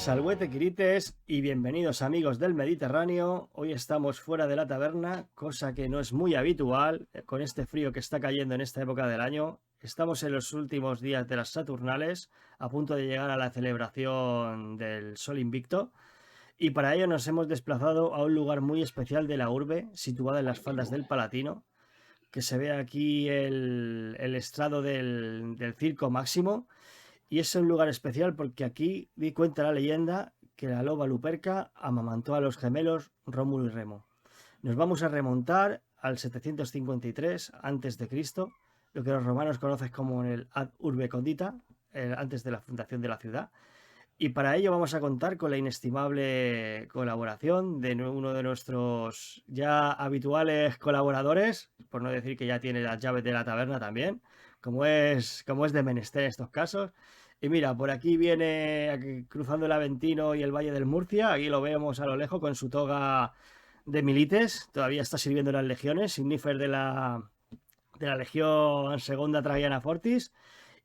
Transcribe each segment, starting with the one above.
Salvete Quirites y bienvenidos amigos del Mediterráneo. Hoy estamos fuera de la taberna, cosa que no es muy habitual con este frío que está cayendo en esta época del año. Estamos en los últimos días de las Saturnales, a punto de llegar a la celebración del Sol Invicto, y para ello nos hemos desplazado a un lugar muy especial de la urbe, situada en las faldas del Palatino, que se ve aquí el estrado del Circo Máximo. Y es un lugar especial porque aquí cuenta la leyenda que la loba Luperca amamantó a los gemelos Rómulo y Remo. Nos vamos a remontar al 753 a.C., lo que los romanos conocen como el Ad Urbe Condita, antes de la fundación de la ciudad. Y para ello vamos a contar con la inestimable colaboración de uno de nuestros ya habituales colaboradores, por no decir que ya tiene las llaves de la taberna también, como es de menester en estos casos. Y mira, por aquí viene cruzando el Aventino y el Valle del Murcia, aquí lo vemos a lo lejos con su toga de milites, todavía está sirviendo en las legiones, signífer de la Legión Segunda Traiana Fortis,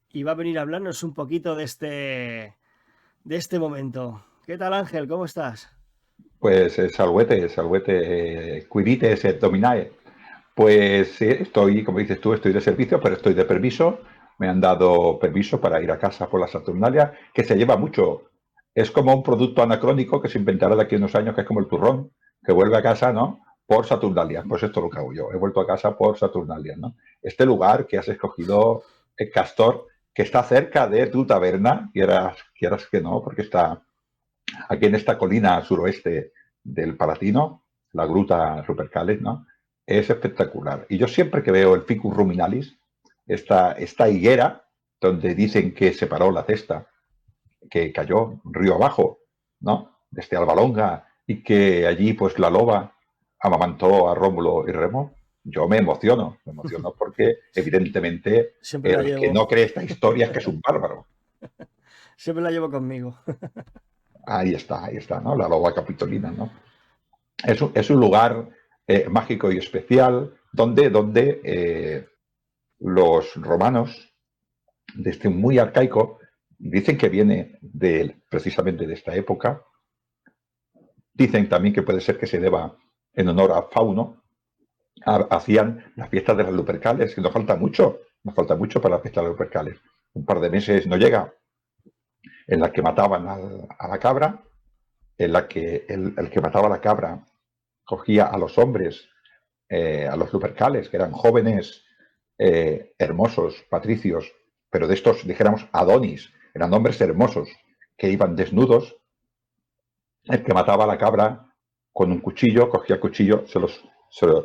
y va a venir a hablarnos un poquito de este momento. ¿Qué tal, Ángel? ¿Cómo estás? Pues Salvete, Quirites et Dominae. Pues sí, estoy, como dices tú, estoy de servicio, pero estoy de permiso. Me han dado permiso para ir a casa por la Saturnalia, que se lleva mucho. Es como un producto anacrónico que se inventará de aquí a unos años, que es como el turrón, que vuelve a casa, ¿no? Por Saturnalia. Pues esto es lo que hago yo. He vuelto a casa por Saturnalia, ¿no? Este lugar que has escogido, Castor, que está cerca de tu taberna, quieras que no, porque está aquí en esta colina suroeste del Palatino, la gruta Rupercales, ¿no? Es espectacular. Y yo siempre que veo el Ficus ruminalis, esta higuera, donde dicen que se paró la cesta, que cayó río abajo, ¿no? Desde Albalonga, y que allí pues la loba amamantó a Rómulo y Remo, yo me emociono porque evidentemente Siempre la el que llevo, no cree esta historia es que es un bárbaro. siempre la llevo conmigo. Ahí está, ¿no? La loba capitolina, ¿no? Es un lugar mágico y especial donde los romanos, desde muy arcaico, dicen que viene precisamente de esta época. Dicen también que puede ser que se deba en honor a Fauno. Hacían las fiestas de las Lupercales, que nos falta mucho para las fiestas de las Lupercales. Un par de meses no llega, en la que mataban a la cabra, en la que el que mataba a la cabra cogía a los hombres, a los Lupercales, que eran jóvenes, hermosos, patricios, pero de estos, dijéramos, Adonis, eran hombres hermosos que iban desnudos. El que mataba a la cabra con un cuchillo, cogía el cuchillo,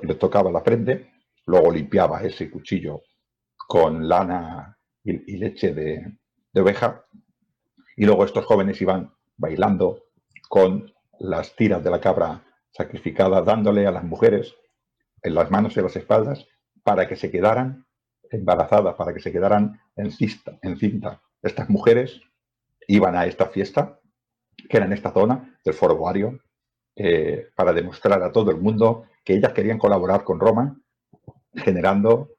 le tocaba la frente, luego limpiaba ese cuchillo con lana y leche de oveja, y luego estos jóvenes iban bailando con las tiras de la cabra sacrificada, dándole a las mujeres en las manos y en las espaldas para que se quedaran embarazadas, para que se quedaran en cinta. Estas mujeres iban a esta fiesta, que era en esta zona del Foro Boario, para demostrar a todo el mundo que ellas querían colaborar con Roma, generando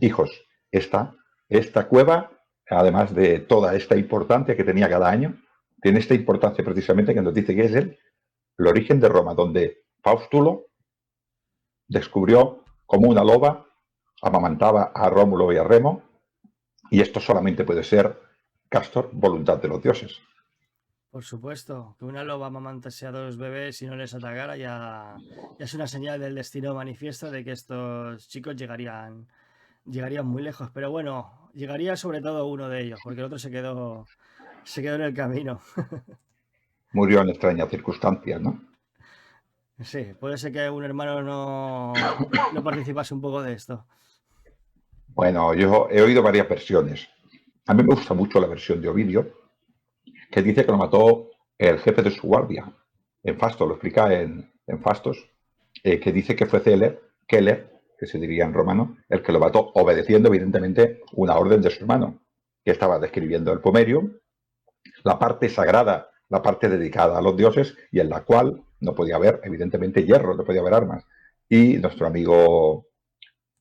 hijos. Esta cueva, además de toda esta importancia que tenía cada año, tiene esta importancia precisamente que nos dice que es el origen de Roma, donde Faustulo descubrió cómo una loba amamantaba a Rómulo y a Remo, y esto solamente puede ser, Castor, voluntad de los dioses. Por supuesto, que una loba amamantase a dos bebés y no les atacara ya es una señal del destino manifiesto de que estos chicos llegarían muy lejos. Pero bueno, llegaría sobre todo uno de ellos, porque el otro se quedó en el camino. Murió en extrañas circunstancias, ¿no? Sí, puede ser que un hermano no participase un poco de esto. Bueno, yo he oído varias versiones. A mí me gusta mucho la versión de Ovidio, que dice que lo mató el jefe de su guardia, en Fastos, lo explica en Fastos, que dice que fue Keller, que se diría en romano, el que lo mató, obedeciendo evidentemente una orden de su hermano, que estaba describiendo el Pomerium, la parte sagrada, la parte dedicada a los dioses, y en la cual no podía haber, evidentemente, hierro, no podía haber armas. Y nuestro amigo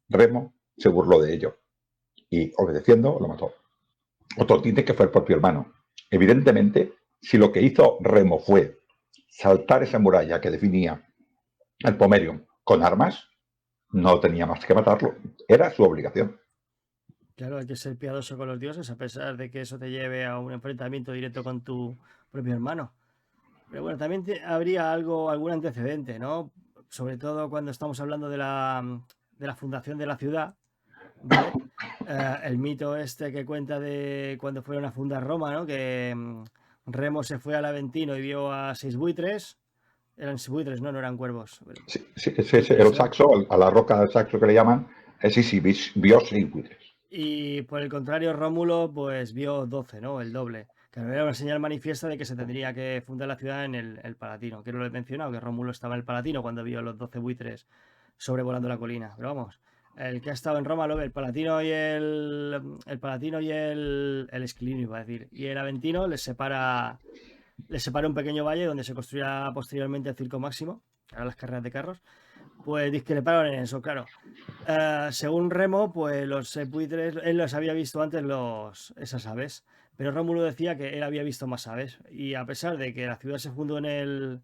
Remo se burló de ello, y obedeciendo lo mató. Otro dice que fue el propio hermano. Evidentemente, si lo que hizo Remo fue saltar esa muralla que definía el Pomerium con armas, no tenía más que matarlo. Era su obligación. Claro, hay que ser piadoso con los dioses, a pesar de que eso te lleve a un enfrentamiento directo con tu propio hermano. Pero bueno, también habría algún antecedente, ¿no? Sobre todo cuando estamos hablando de la fundación de la ciudad, ¿vale? El mito este que cuenta de cuando fueron a fundar Roma, ¿no? Que Remo se fue al Aventino y vio a 6 buitres. Eran buitres, no, no eran cuervos. Sí, sí, Buitres el eran. saxo, a la roca del saxo que le llaman, sí, sí, vio 6 buitres. Y por el contrario, Rómulo pues vio 12, ¿no? El doble. Que era una señal manifiesta de que se tendría que fundar la ciudad en el Palatino. Que no lo he mencionado, que Rómulo estaba en el Palatino cuando vio los 12 buitres sobrevolando la colina. Pero vamos, el que ha estado en Roma lo ve, el Palatino y el Palatino y el Esquilinio, iba a decir. Y el Aventino les separa un pequeño valle donde se construirá posteriormente el Circo Máximo, ahora las carreras de carros. Pues discreparon en eso, claro. Según Remo, pues los buitres, él los había visto antes esas aves, pero Rómulo decía que él había visto más aves. Y a pesar de que la ciudad se fundó en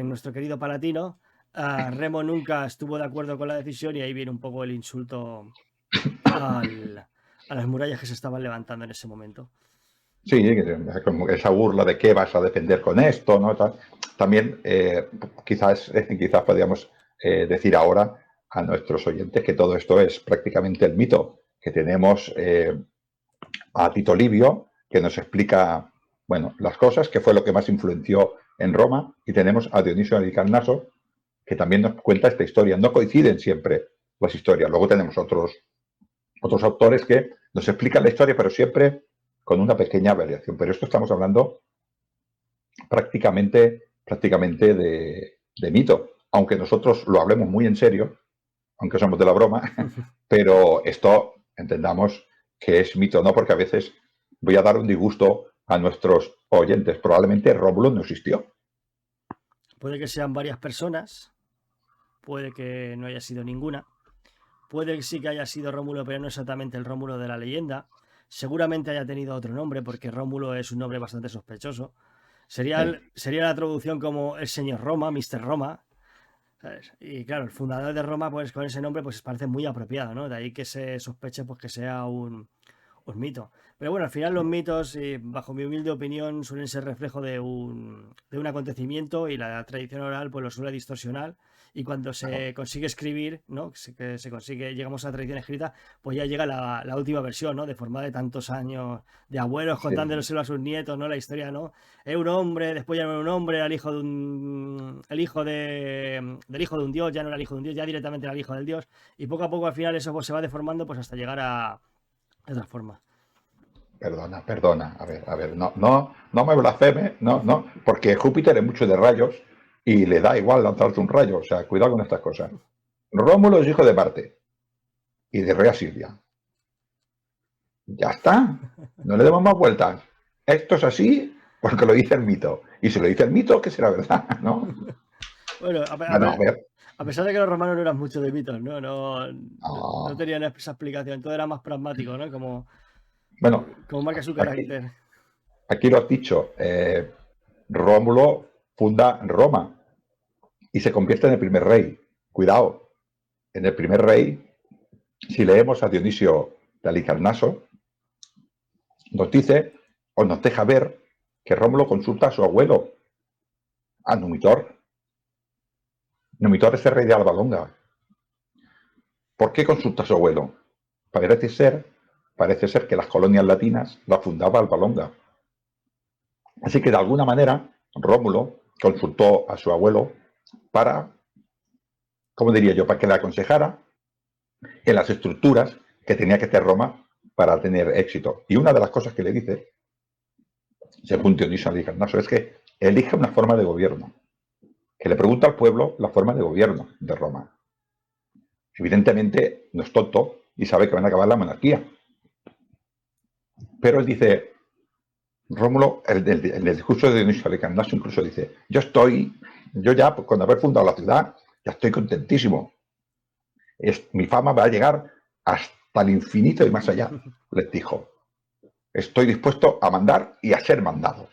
nuestro querido Palatino, Remo nunca estuvo de acuerdo con la decisión y ahí viene un poco el insulto a las murallas que se estaban levantando en ese momento. Sí, como esa burla de qué vas a defender con esto, ¿no? También quizás podríamos decir ahora a nuestros oyentes que todo esto es prácticamente el mito, que tenemos a Tito Livio, que nos explica, bueno, las cosas, que fue lo que más influenció en Roma, y tenemos a Dionisio Halicarnaso, que también nos cuenta esta historia. No coinciden siempre las historias. Luego tenemos otros autores que nos explican la historia, pero siempre con una pequeña variación. Pero esto estamos hablando prácticamente de mito, aunque nosotros lo hablemos muy en serio, aunque somos de la broma, pero esto entendamos que es mito, ¿no? Porque a veces voy a dar un disgusto a nuestros oyentes. Probablemente Rómulo no existió. Puede que sean varias personas, puede que no haya sido ninguna. Puede que sí que haya sido Rómulo, pero no exactamente el Rómulo de la leyenda. Seguramente haya tenido otro nombre, porque Rómulo es un nombre bastante sospechoso. Sería la traducción como el señor Roma, Mr. Roma. ¿Sabes? Y claro, el fundador de Roma, pues con ese nombre, pues parece muy apropiado, ¿no? De ahí que se sospeche pues, que sea un mito. Pero bueno, al final los mitos, bajo mi humilde opinión, suelen ser reflejo de un acontecimiento y la tradición oral pues lo suele distorsionar. Y cuando se consigue escribir, ¿no? Que se consigue, llegamos a la tradición escrita, pues ya llega la última versión, ¿no? De forma de tantos años de abuelos Sí. contándoselo a sus nietos, ¿no? La historia, ¿no? Era un hombre, después ya no era un hombre, era el hijo del hijo de un dios, ya no era el hijo de un dios, ya directamente era el hijo del dios. Y poco a poco al final eso pues, se va deformando pues hasta llegar a otra forma. Perdona. A ver, no me blasfeme, no, porque Júpiter es mucho de rayos y le da igual lanzarte un rayo. O sea, cuidado con estas cosas. Rómulo es hijo de Marte y de Rea Silvia. Ya está. No le demos más vueltas. Esto es así porque lo dice el mito. Y si lo dice el mito, que será verdad, ¿no? Bueno, Bueno, a ver. a pesar de que los romanos no eran mucho de mitos, ¿no? No No. tenían esa explicación, todo era más pragmático, ¿no? Bueno, Como marca su aquí, carácter. aquí lo has dicho. Rómulo funda Roma y se convierte en el primer rey. Cuidado. En el primer rey, si leemos a Dionisio de Halicarnaso, nos dice o nos deja ver que Rómulo consulta a su abuelo, a Numitor. Numitor es el rey de Alba Longa. ¿Por qué consulta a su abuelo? Parece ser que las colonias latinas las fundaba Alba Longa. Así que de alguna manera Rómulo consultó a su abuelo para, ¿cómo diría yo?, para que le aconsejara en las estructuras que tenía que hacer Roma para tener éxito. Y una de las cosas que le dice, según Dionisio Halicarnaso, es que elige una forma de gobierno, que le pregunta al pueblo la forma de gobierno de Roma. Evidentemente no es tonto y sabe que van a acabar la monarquía. Pero él dice, Rómulo, el discurso de Dionisio Halicarnaso incluso dice, yo ya con haber fundado la ciudad, ya estoy contentísimo. Mi fama va a llegar hasta el infinito y más allá, les dijo. estoy dispuesto a mandar y a ser mandado.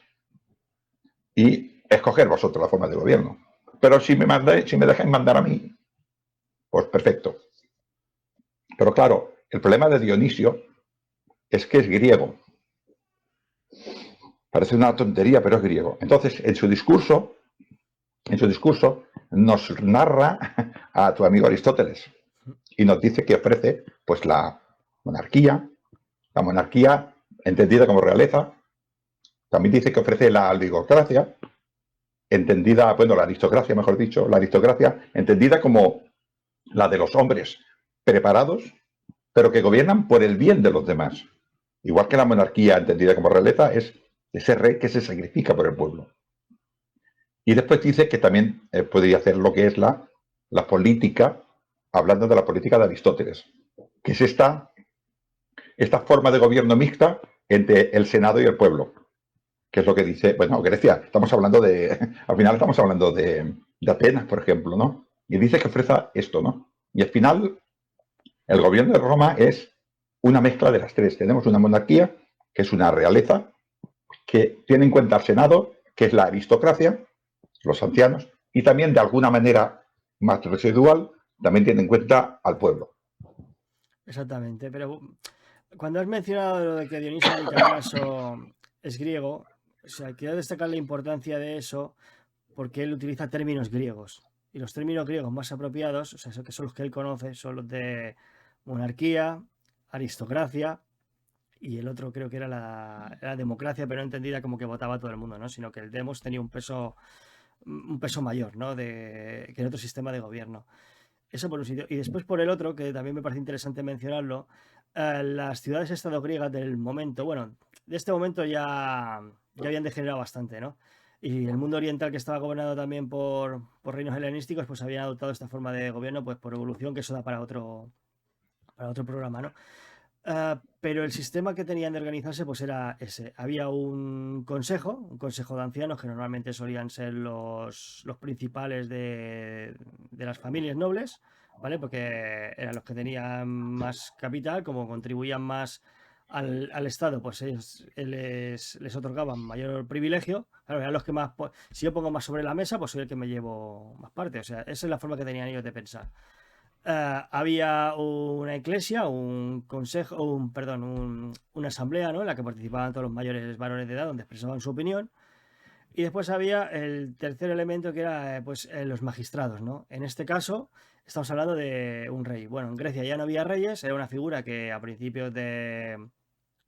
Y escoger vosotros la forma de gobierno. Pero si me dejáis mandar a mí, pues perfecto. Pero claro, el problema de Dionisio es que es griego. Parece una tontería, pero es griego. Entonces, en su discurso nos narra a tu amigo Aristóteles y nos dice que ofrece pues la monarquía entendida como realeza. También dice que ofrece la oligocracia, entendida, bueno, la aristocracia, mejor dicho, la aristocracia entendida como la de los hombres preparados, pero que gobiernan por el bien de los demás. Igual que la monarquía entendida como realeza es ese rey que se sacrifica por el pueblo. Y después dice que también podría hacer lo que es la política, hablando de la política de Aristóteles, que es esta forma de gobierno mixta entre el Senado y el pueblo, que es lo que dice, bueno, Grecia, estamos hablando al final estamos hablando de Atenas, por ejemplo, ¿no? Y dice que ofrece esto, ¿no? Y al final, el gobierno de Roma es una mezcla de las tres. Tenemos una monarquía, que es una realeza, que tiene en cuenta al Senado, que es la aristocracia, los ancianos, y también de alguna manera más residual, también tiene en cuenta al pueblo. Exactamente, pero cuando has mencionado lo de que Dionisio Halicarnaso es griego, o sea, quiero destacar la importancia de eso porque él utiliza términos griegos. Y los términos griegos más apropiados, o sea, que son los que él conoce, son los de monarquía, aristocracia, y el otro creo que era la democracia, pero no entendida como que votaba todo el mundo, ¿no? Sino que el demos tenía un peso mayor, ¿no? Que en otro sistema de gobierno. Eso por un sitio. Y después por el otro, que también me parece interesante mencionarlo, las ciudades-estado griegas del momento, bueno, de este momento ya habían degenerado bastante, ¿no? Y el mundo oriental, que estaba gobernado también por reinos helenísticos, pues habían adoptado esta forma de gobierno pues por evolución, que eso da para otro programa, ¿no? Pero el sistema que tenían de organizarse pues era ese. Había un consejo de ancianos que normalmente solían ser los principales de las familias nobles, ¿vale? Porque eran los que tenían más capital, como contribuían más al Estado, pues ellos les otorgaban mayor privilegio. Claro, eran los que más, si yo pongo más sobre la mesa, pues soy el que me llevo más parte. O sea, esa es la forma que tenían ellos de pensar. Había una iglesia, un consejo, una asamblea, ¿no? En la que participaban todos los mayores varones de edad, donde expresaban su opinión. Y después había el tercer elemento que era los magistrados, ¿no? En este caso estamos hablando de un rey. Bueno, en Grecia ya no había reyes, era una figura que a principios del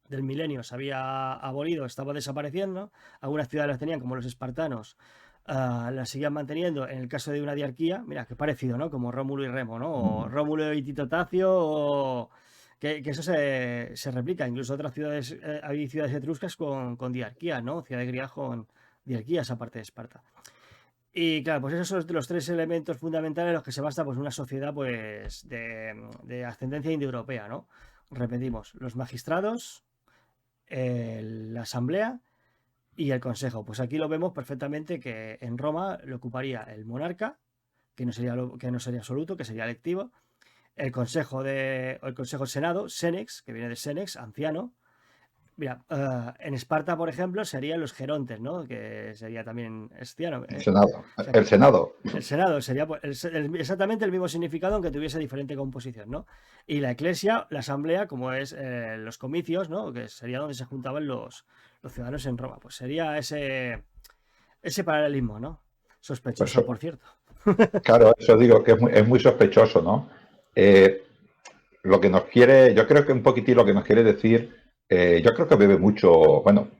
milenio se había abolido, estaba desapareciendo. Algunas ciudades las tenían, como los espartanos, las seguían manteniendo. En el caso de una diarquía, mira, qué parecido, ¿no? Como Rómulo y Remo, ¿no? O Rómulo y Tito Tacio, que eso se replica. Incluso otras ciudades, hay ciudades etruscas con diarquías, ¿no? Ciudad de griega con diarquías aparte de Esparta. Y claro, pues esos son los tres elementos fundamentales en los que se basa pues, una sociedad pues, de ascendencia indoeuropea, ¿no? Repetimos, los magistrados, la asamblea y el consejo. Pues aquí lo vemos perfectamente que en Roma lo ocuparía el monarca, que no sería absoluto, que sería electivo, el consejo del Senado, Senex, que viene de Senex, anciano. Mira, en Esparta, por ejemplo, serían los gerontes, ¿no? Que sería también anciano. El Senado. O sea, El Senado. el Senado sería exactamente el mismo significado, aunque tuviese diferente composición, ¿no? Y la Iglesia, la Asamblea, como es los comicios, ¿no? Que sería donde se juntaban los ciudadanos en Roma. Pues sería ese paralelismo, ¿no? Sospechoso, por cierto. Claro, eso digo que es muy sospechoso, ¿no? Lo que nos quiere, yo creo que un poquitín lo que nos quiere decir, yo creo que bebe mucho, bueno,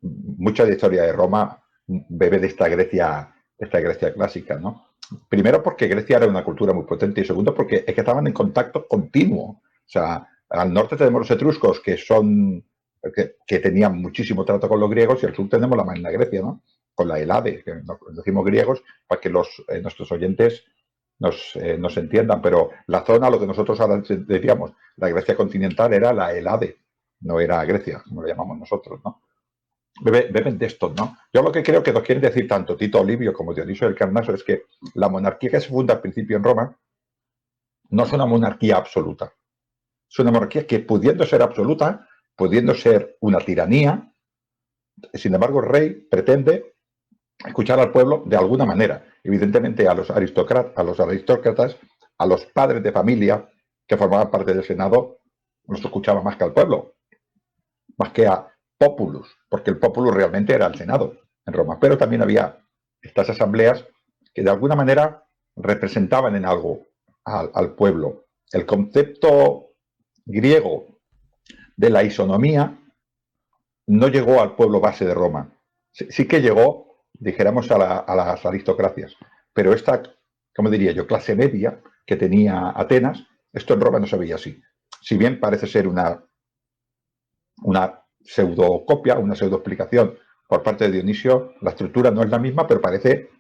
mucha de historia de Roma bebe de esta Grecia clásica, ¿no? Primero porque Grecia era una cultura muy potente y segundo porque es que estaban en contacto continuo. O sea, al norte tenemos los etruscos que tenían muchísimo trato con los griegos y al sur tenemos la Magna Grecia, ¿no? Con la Helade, que nos decimos griegos para que nuestros oyentes nos entiendan, pero la zona, lo que nosotros ahora decíamos, la Grecia continental era la Helade, no era Grecia, como lo llamamos nosotros, ¿no? Beben de estos, ¿no? Yo lo que creo que nos quieren decir tanto Tito Livio como Dionisio del Carnaso es que la monarquía que se funda al principio en Roma no es una monarquía absoluta. Es una monarquía que, pudiendo ser absoluta, pudiendo ser una tiranía. Sin embargo, el rey pretende escuchar al pueblo de alguna manera. Evidentemente, a los aristócratas, a los padres de familia que formaban parte del Senado, los escuchaba más que al pueblo, más que a populus, porque el populus realmente era el Senado en Roma. Pero también había estas asambleas que de alguna manera representaban en algo al pueblo. El concepto griego de la isonomía no llegó al pueblo base de Roma. Sí que llegó, dijéramos, a las aristocracias. Pero esta, como diría yo, clase media que tenía Atenas, esto en Roma no se veía así. Si bien parece ser una pseudocopia, una pseudoexplicación por parte de Dionisio, la estructura no es la misma, pero parece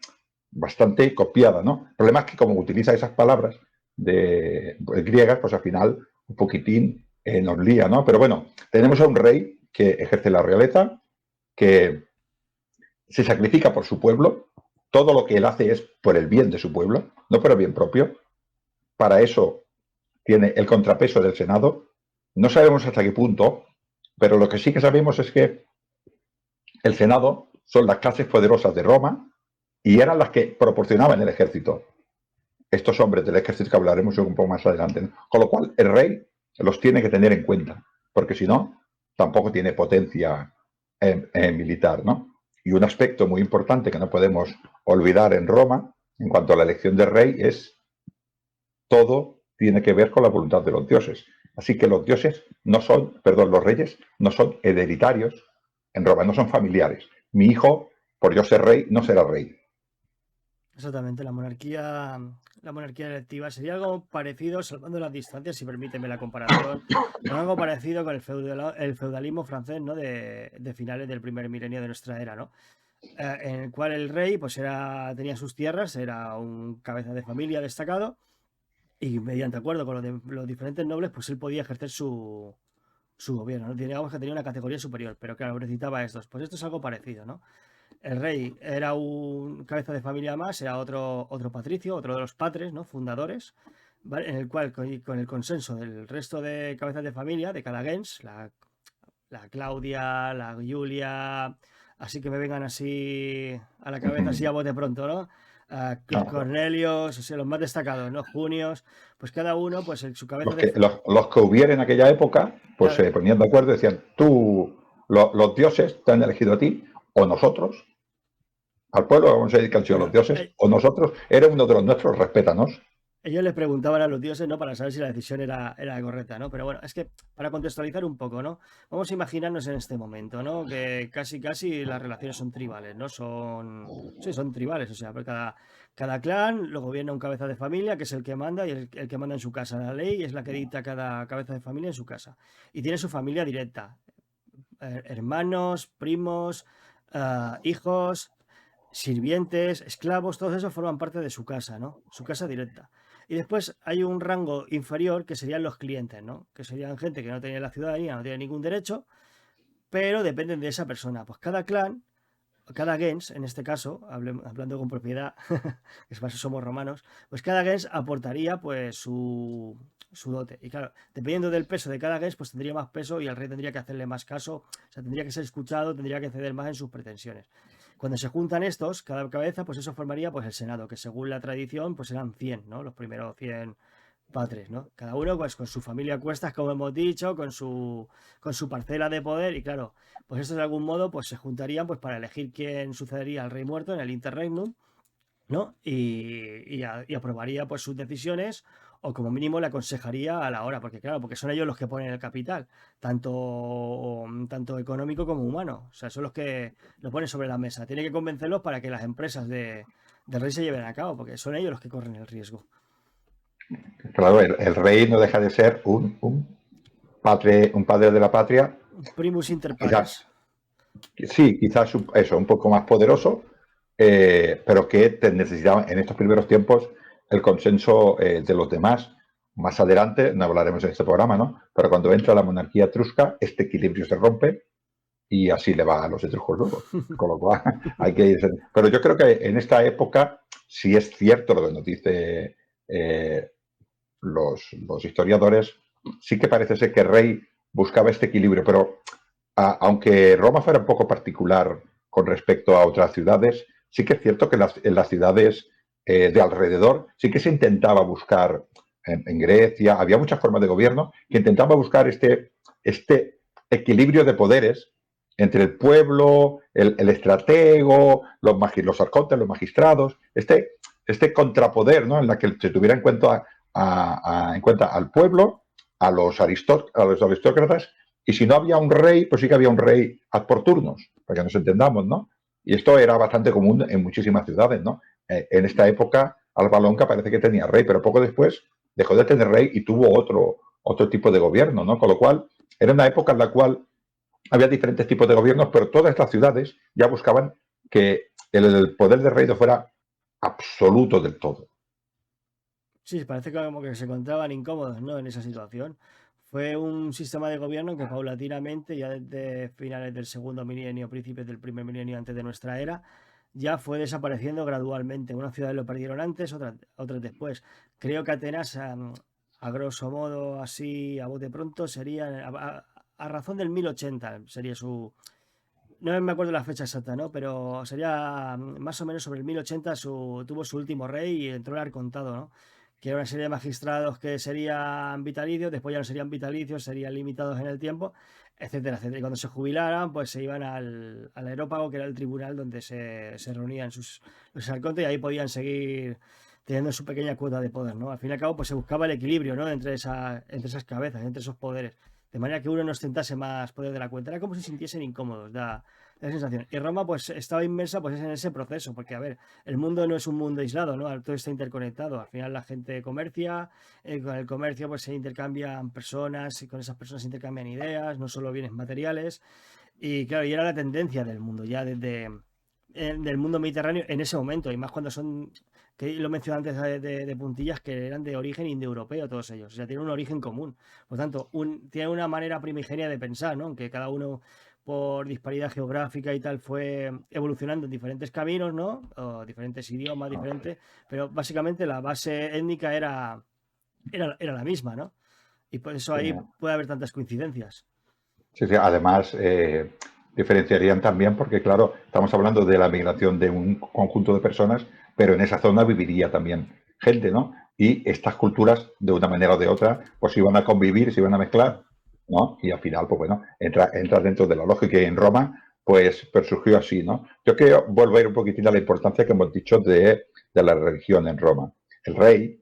bastante copiada, ¿no? El problema es que como utiliza esas palabras griegas, pues al final un poquitín nos lía, ¿no? Pero bueno, tenemos a un rey que ejerce la realeza, que se sacrifica por su pueblo, todo lo que él hace es por el bien de su pueblo, no por el bien propio. Para eso tiene el contrapeso del Senado. No sabemos hasta qué punto, pero lo que sí que sabemos es que el Senado son las clases poderosas de Roma y eran las que proporcionaban el ejército. Estos hombres del ejército que hablaremos un poco más adelante, ¿no? Con lo cual el rey los tiene que tener en cuenta, porque si no, tampoco tiene potencia militar, ¿no? Y un aspecto muy importante que no podemos olvidar en Roma, en cuanto a la elección del rey, es todo tiene que ver con la voluntad de los dioses. Así que los dioses no son, perdón, los reyes no son hereditarios en Roma, no son familiares. Mi hijo, por yo ser rey, no será rey. Exactamente, la monarquía electiva sería algo parecido, salvando las distancias, si permíteme la comparación, con algo parecido con el feudalismo francés, ¿no? De finales del primer milenio de nuestra era, ¿no? En el cual el rey pues tenía sus tierras, era un cabeza de familia destacado y mediante acuerdo con los diferentes nobles pues él podía ejercer su gobierno, ¿no? Digamos que tenía una categoría superior, pero claro, necesitaba estos. Pues esto es algo parecido, ¿no? El rey era un cabeza de familia más, era otro patricio, otro de los patres, ¿no? Fundadores, ¿vale? En el cual, con el consenso del resto de cabezas de familia, de cada gens, la Claudia, la Julia, así que me vengan así a la cabeza, así a bote pronto, ¿no? Los Cornelios, o sea, los más destacados, ¿no? Junios, pues cada uno, pues en su cabeza de... Los que hubiera en aquella época, pues Claro, se ponían de acuerdo y decían, los dioses te han elegido a ti, o nosotros, al pueblo vamos a dedicar a los claro. dioses, o nosotros, eres uno de los nuestros, respétanos. Ellos les preguntaban a los dioses, ¿no? Para saber si la decisión era correcta, ¿no? Pero bueno, es que para contextualizar un poco, ¿no? Vamos a imaginarnos en este momento, ¿no? Que casi las relaciones son tribales, ¿no? Sí, son tribales, o sea, porque cada clan lo gobierna un cabeza de familia, que es el que manda y el que manda en su casa. La ley es la que dicta cada cabeza de familia en su casa. Y tiene su familia directa, hermanos, primos, hijos, sirvientes, esclavos, todos esos forman parte de su casa, ¿no? Su casa directa. Y después hay un rango inferior que serían los clientes, ¿no? Que serían gente que no tiene la ciudadanía, no tiene ningún derecho, pero dependen de esa persona. Pues cada clan, cada gens, en este caso, hablando con propiedad, que es para eso somos romanos, pues cada gens aportaría pues su dote. Y claro, dependiendo del peso de cada gens, pues tendría más peso y el rey tendría que hacerle más caso, o sea, tendría que ser escuchado, tendría que ceder más en sus pretensiones. Cuando se juntan estos, cada cabeza, pues eso formaría pues el Senado, que según la tradición, pues eran 100, ¿no? Los primeros 100 patres, ¿no? Cada uno pues con su familia a cuestas, como hemos dicho, con su parcela de poder y claro, pues estos de algún modo pues se juntarían pues para elegir quién sucedería al rey muerto en el interregnum, ¿no? Y aprobaría pues sus decisiones o como mínimo le aconsejaría a la hora, porque claro, porque son ellos los que ponen el capital, tanto económico como humano, o sea, son los que lo ponen sobre la mesa. Tiene que convencerlos para que las empresas del rey se lleven a cabo, porque son ellos los que corren el riesgo. Claro, el rey no deja de ser un padre de la patria, Primus inter quizás, pares. sí, quizás eso, un poco más poderoso, pero que necesitaba en estos primeros tiempos el consenso de los demás. Más adelante, no hablaremos en este programa, ¿no? Pero cuando entra la monarquía etrusca, este equilibrio se rompe y así le va a los etruscos luego. Con lo cual hay que irse. Pero yo creo que en esta época, si es cierto lo que nos dice los historiadores, sí que parece ser que el rey buscaba este equilibrio, pero aunque Roma fuera un poco particular con respecto a otras ciudades, sí que es cierto que en las ciudades de alrededor sí que se intentaba buscar, en Grecia, había muchas formas de gobierno que intentaba buscar este equilibrio de poderes entre el pueblo, el estratego, los arcontes, los magistrados, este contrapoder, ¿no? En la que se tuviera en cuenta, en cuenta al pueblo, a los aristócratas, y si no había un rey, pues sí que había un rey ad por turnos, para que nos entendamos, ¿no? Y esto era bastante común en muchísimas ciudades, ¿no? En esta época, Alba Longa parece que tenía rey, pero poco después dejó de tener rey y tuvo otro tipo de gobierno, ¿no? Con lo cual, era una época en la cual había diferentes tipos de gobiernos, pero todas las ciudades ya buscaban que el poder del rey no fuera absoluto del todo. Sí, parece que como que se encontraban incómodos, ¿no? En esa situación. Fue un sistema de gobierno que paulatinamente, ya desde finales del segundo milenio, principios del primer milenio antes de nuestra era, ya fue desapareciendo gradualmente. Unas ciudades lo perdieron antes, otras después. Creo que Atenas, a grosso modo, así, a bote pronto, sería a razón del 1080, sería su... No me acuerdo la fecha exacta, ¿no? Pero sería más o menos sobre el 1080 tuvo su último rey y entró el arcontado, ¿no? Que era una serie de magistrados que serían vitalicios, después ya no serían vitalicios, serían limitados en el tiempo, etcétera, etcétera. Y cuando se jubilaran, pues se iban al Areópago, que era el tribunal donde se reunían los arcontes y ahí podían seguir teniendo su pequeña cuota de poder, ¿no? Al fin y al cabo, pues se buscaba el equilibrio, ¿no? Entre esas cabezas, entre esos poderes. De manera que uno no ostentase más poder de la cuenta. Era como si se sintiesen incómodos, da la sensación. Y Roma, pues, estaba inmersa pues, en ese proceso, porque, a ver, el mundo no es un mundo aislado, ¿no? Todo está interconectado. Al final la gente comercia, con el comercio pues se intercambian personas y con esas personas se intercambian ideas, no solo bienes materiales. Y claro, y era la tendencia del mundo, ya desde del mundo mediterráneo en ese momento, y más cuando son, que lo mencioné antes de puntillas, que eran de origen indoeuropeo todos ellos, o sea, tienen un origen común. Por tanto, tienen una manera primigenia de pensar, ¿no? Aunque cada uno por disparidad geográfica y tal fue evolucionando en diferentes caminos, ¿no? O diferentes idiomas, diferentes, pero básicamente la base étnica era la misma, ¿no? Y por eso Sí, ahí puede haber tantas coincidencias. sí, sí. Además, diferenciarían también porque, claro, estamos hablando de la migración de un conjunto de personas, pero en esa zona viviría también gente, ¿no? Y estas culturas, de una manera o de otra, pues iban a convivir, se iban a mezclar, ¿no? Y al final, pues bueno, entra dentro de la lógica. Y en Roma, pues surgió así, ¿no? Yo quiero volver un poquitín a la importancia que hemos dicho de la religión en Roma. El rey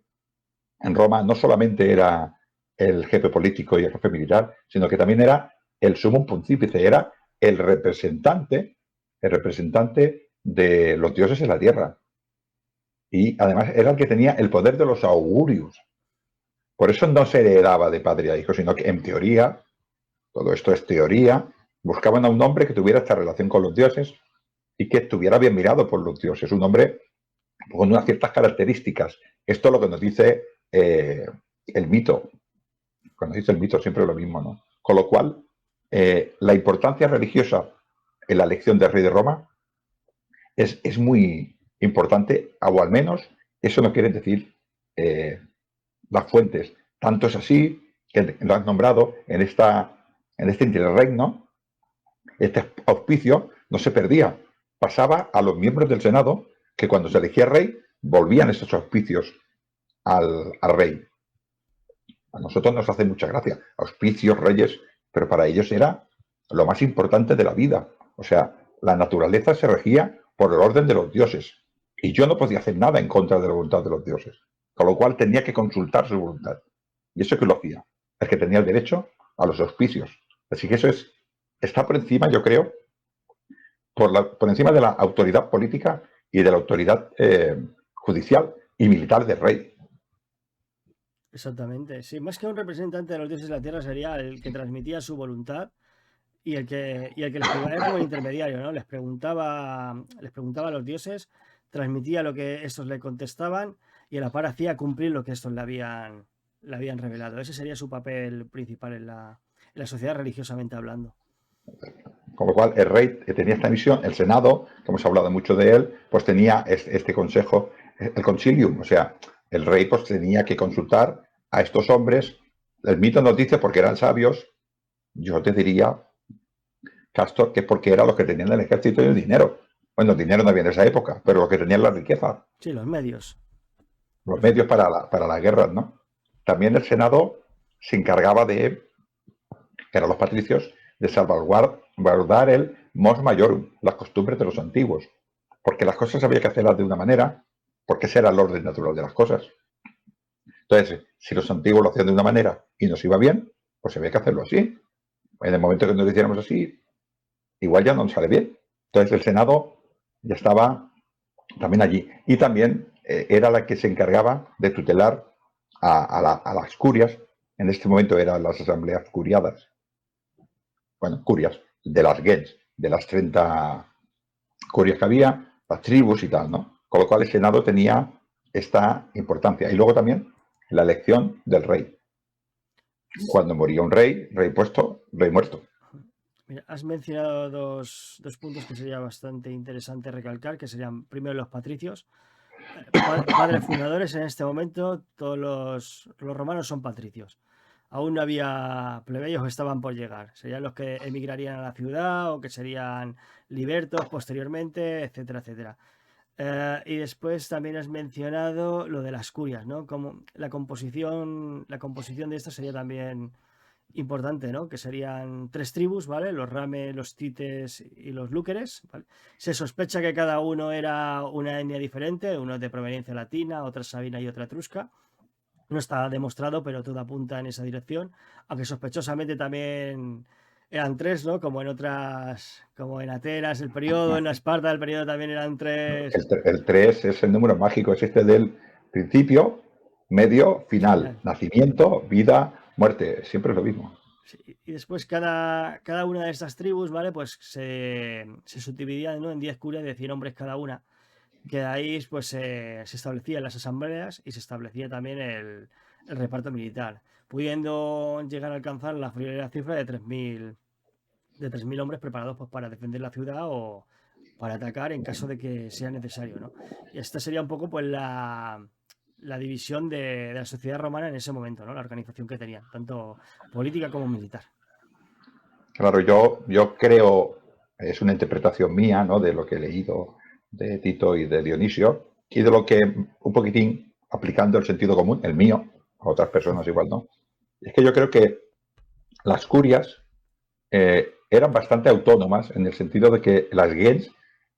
en Roma no solamente era el jefe político y el jefe militar, sino que también era el sumum pontífice, era el representante de los dioses en la tierra. Y además era el que tenía el poder de los augurios. Por eso no se heredaba de padre a hijo, sino que en teoría, todo esto es teoría, buscaban a un hombre que tuviera esta relación con los dioses y que estuviera bien mirado por los dioses, un hombre con unas ciertas características. Esto es lo que nos dice el mito. Cuando dice el mito siempre es lo mismo, ¿no? Con lo cual, la importancia religiosa en la elección del rey de Roma es muy importante, o al menos eso no quiere decir las fuentes. Tanto es así que lo has nombrado en este interregno, este auspicio no se perdía. Pasaba a los miembros del Senado que cuando se elegía rey volvían esos auspicios al rey. A nosotros nos hace mucha gracia, auspicios, reyes, pero para ellos era lo más importante de la vida. O sea, la naturaleza se regía por el orden de los dioses. Y yo no podía hacer nada en contra de la voluntad de los dioses. Con lo cual tenía que consultar su voluntad. Y eso que lo hacía. Es que tenía el derecho a los auspicios. Así que está por encima, yo creo, por encima de la autoridad política y de la autoridad judicial y militar del rey. Exactamente, sí, más que un representante de los dioses de la tierra sería el que transmitía su voluntad y el que les preguntaba, era como el intermediario, ¿no? Les preguntaba a los dioses, transmitía lo que estos le contestaban y a la par hacía cumplir lo que estos le habían revelado. Ese sería su papel principal en la sociedad religiosamente hablando. Con lo cual, el rey tenía esta misión, el Senado, que hemos hablado mucho de él, pues tenía este consejo, el concilium, o sea, el rey pues tenía que consultar a estos hombres. El mito nos dice porque eran sabios, yo te diría, Castor, que es porque eran los que tenían el ejército y el dinero. Bueno, el dinero no había en esa época, pero los que tenían la riqueza, Sí, los medios. los Los- medios para las guerras, ¿no? También el Senado se encargaba de, que eran los patricios, de salvaguardar el mos maiorum, las costumbres de los antiguos. Porque las cosas había que hacerlas de una manera, porque ese era el orden natural de las cosas. Entonces, si los antiguos lo hacían de una manera y nos iba bien, pues había que hacerlo así. En el momento que nos lo hiciéramos así, igual ya no nos sale bien. Entonces, el Senado ya estaba también allí. Y también era la que se encargaba de tutelar a las curias. En este momento eran las asambleas curiadas. Bueno, curias, de las gens, de las 30 curias que había, las tribus y tal, ¿no? Con lo cual el Senado tenía esta importancia. Y luego también la elección del rey. Cuando moría un rey, rey puesto, rey muerto. Mira, has mencionado dos puntos que sería bastante interesante recalcar, que serían primero los patricios. Padres fundadores en este momento, todos los romanos son patricios. Aún no había plebeyos que estaban por llegar. Serían los que emigrarían a la ciudad o que serían libertos posteriormente, etcétera, etcétera. Y después también has mencionado lo de las curias, ¿no? Como la composición de esto sería también importante, ¿no? Que serían tres tribus, ¿vale? Los Rame, los Tites y los Lúqueres, ¿vale? Se sospecha que cada uno era una etnia diferente, uno de proveniencia latina, otra sabina y otra etrusca. No está demostrado, pero todo apunta en esa dirección, aunque sospechosamente también eran tres, ¿no? Como en otras, como en Atenas el periodo, en Esparta el periodo también eran tres. El 3 es el número mágico, es este del principio, medio, Y final. final. Nacimiento, vida, muerte. Siempre es lo mismo. Sí, y después cada una de estas tribus, ¿vale? Pues se subdividía, ¿no? En 10 curias de 100 hombres cada una. Que de ahí pues se establecían las asambleas y se establecía también el reparto militar, pudiendo llegar a alcanzar la friolera cifra de 3.000 hombres preparados pues, para defender la ciudad o para atacar en caso de que sea necesario, ¿no? Y esta sería un poco pues la división de la sociedad romana en ese momento, ¿no? La organización que tenían, tanto política como militar. Claro, yo creo, es una interpretación mía, ¿no? De lo que he leído de Tito y de Dionisio, y de lo que un poquitín aplicando el sentido común, el mío, a otras personas igual, ¿no? Es que yo creo que las curias eran bastante autónomas en el sentido de que las gens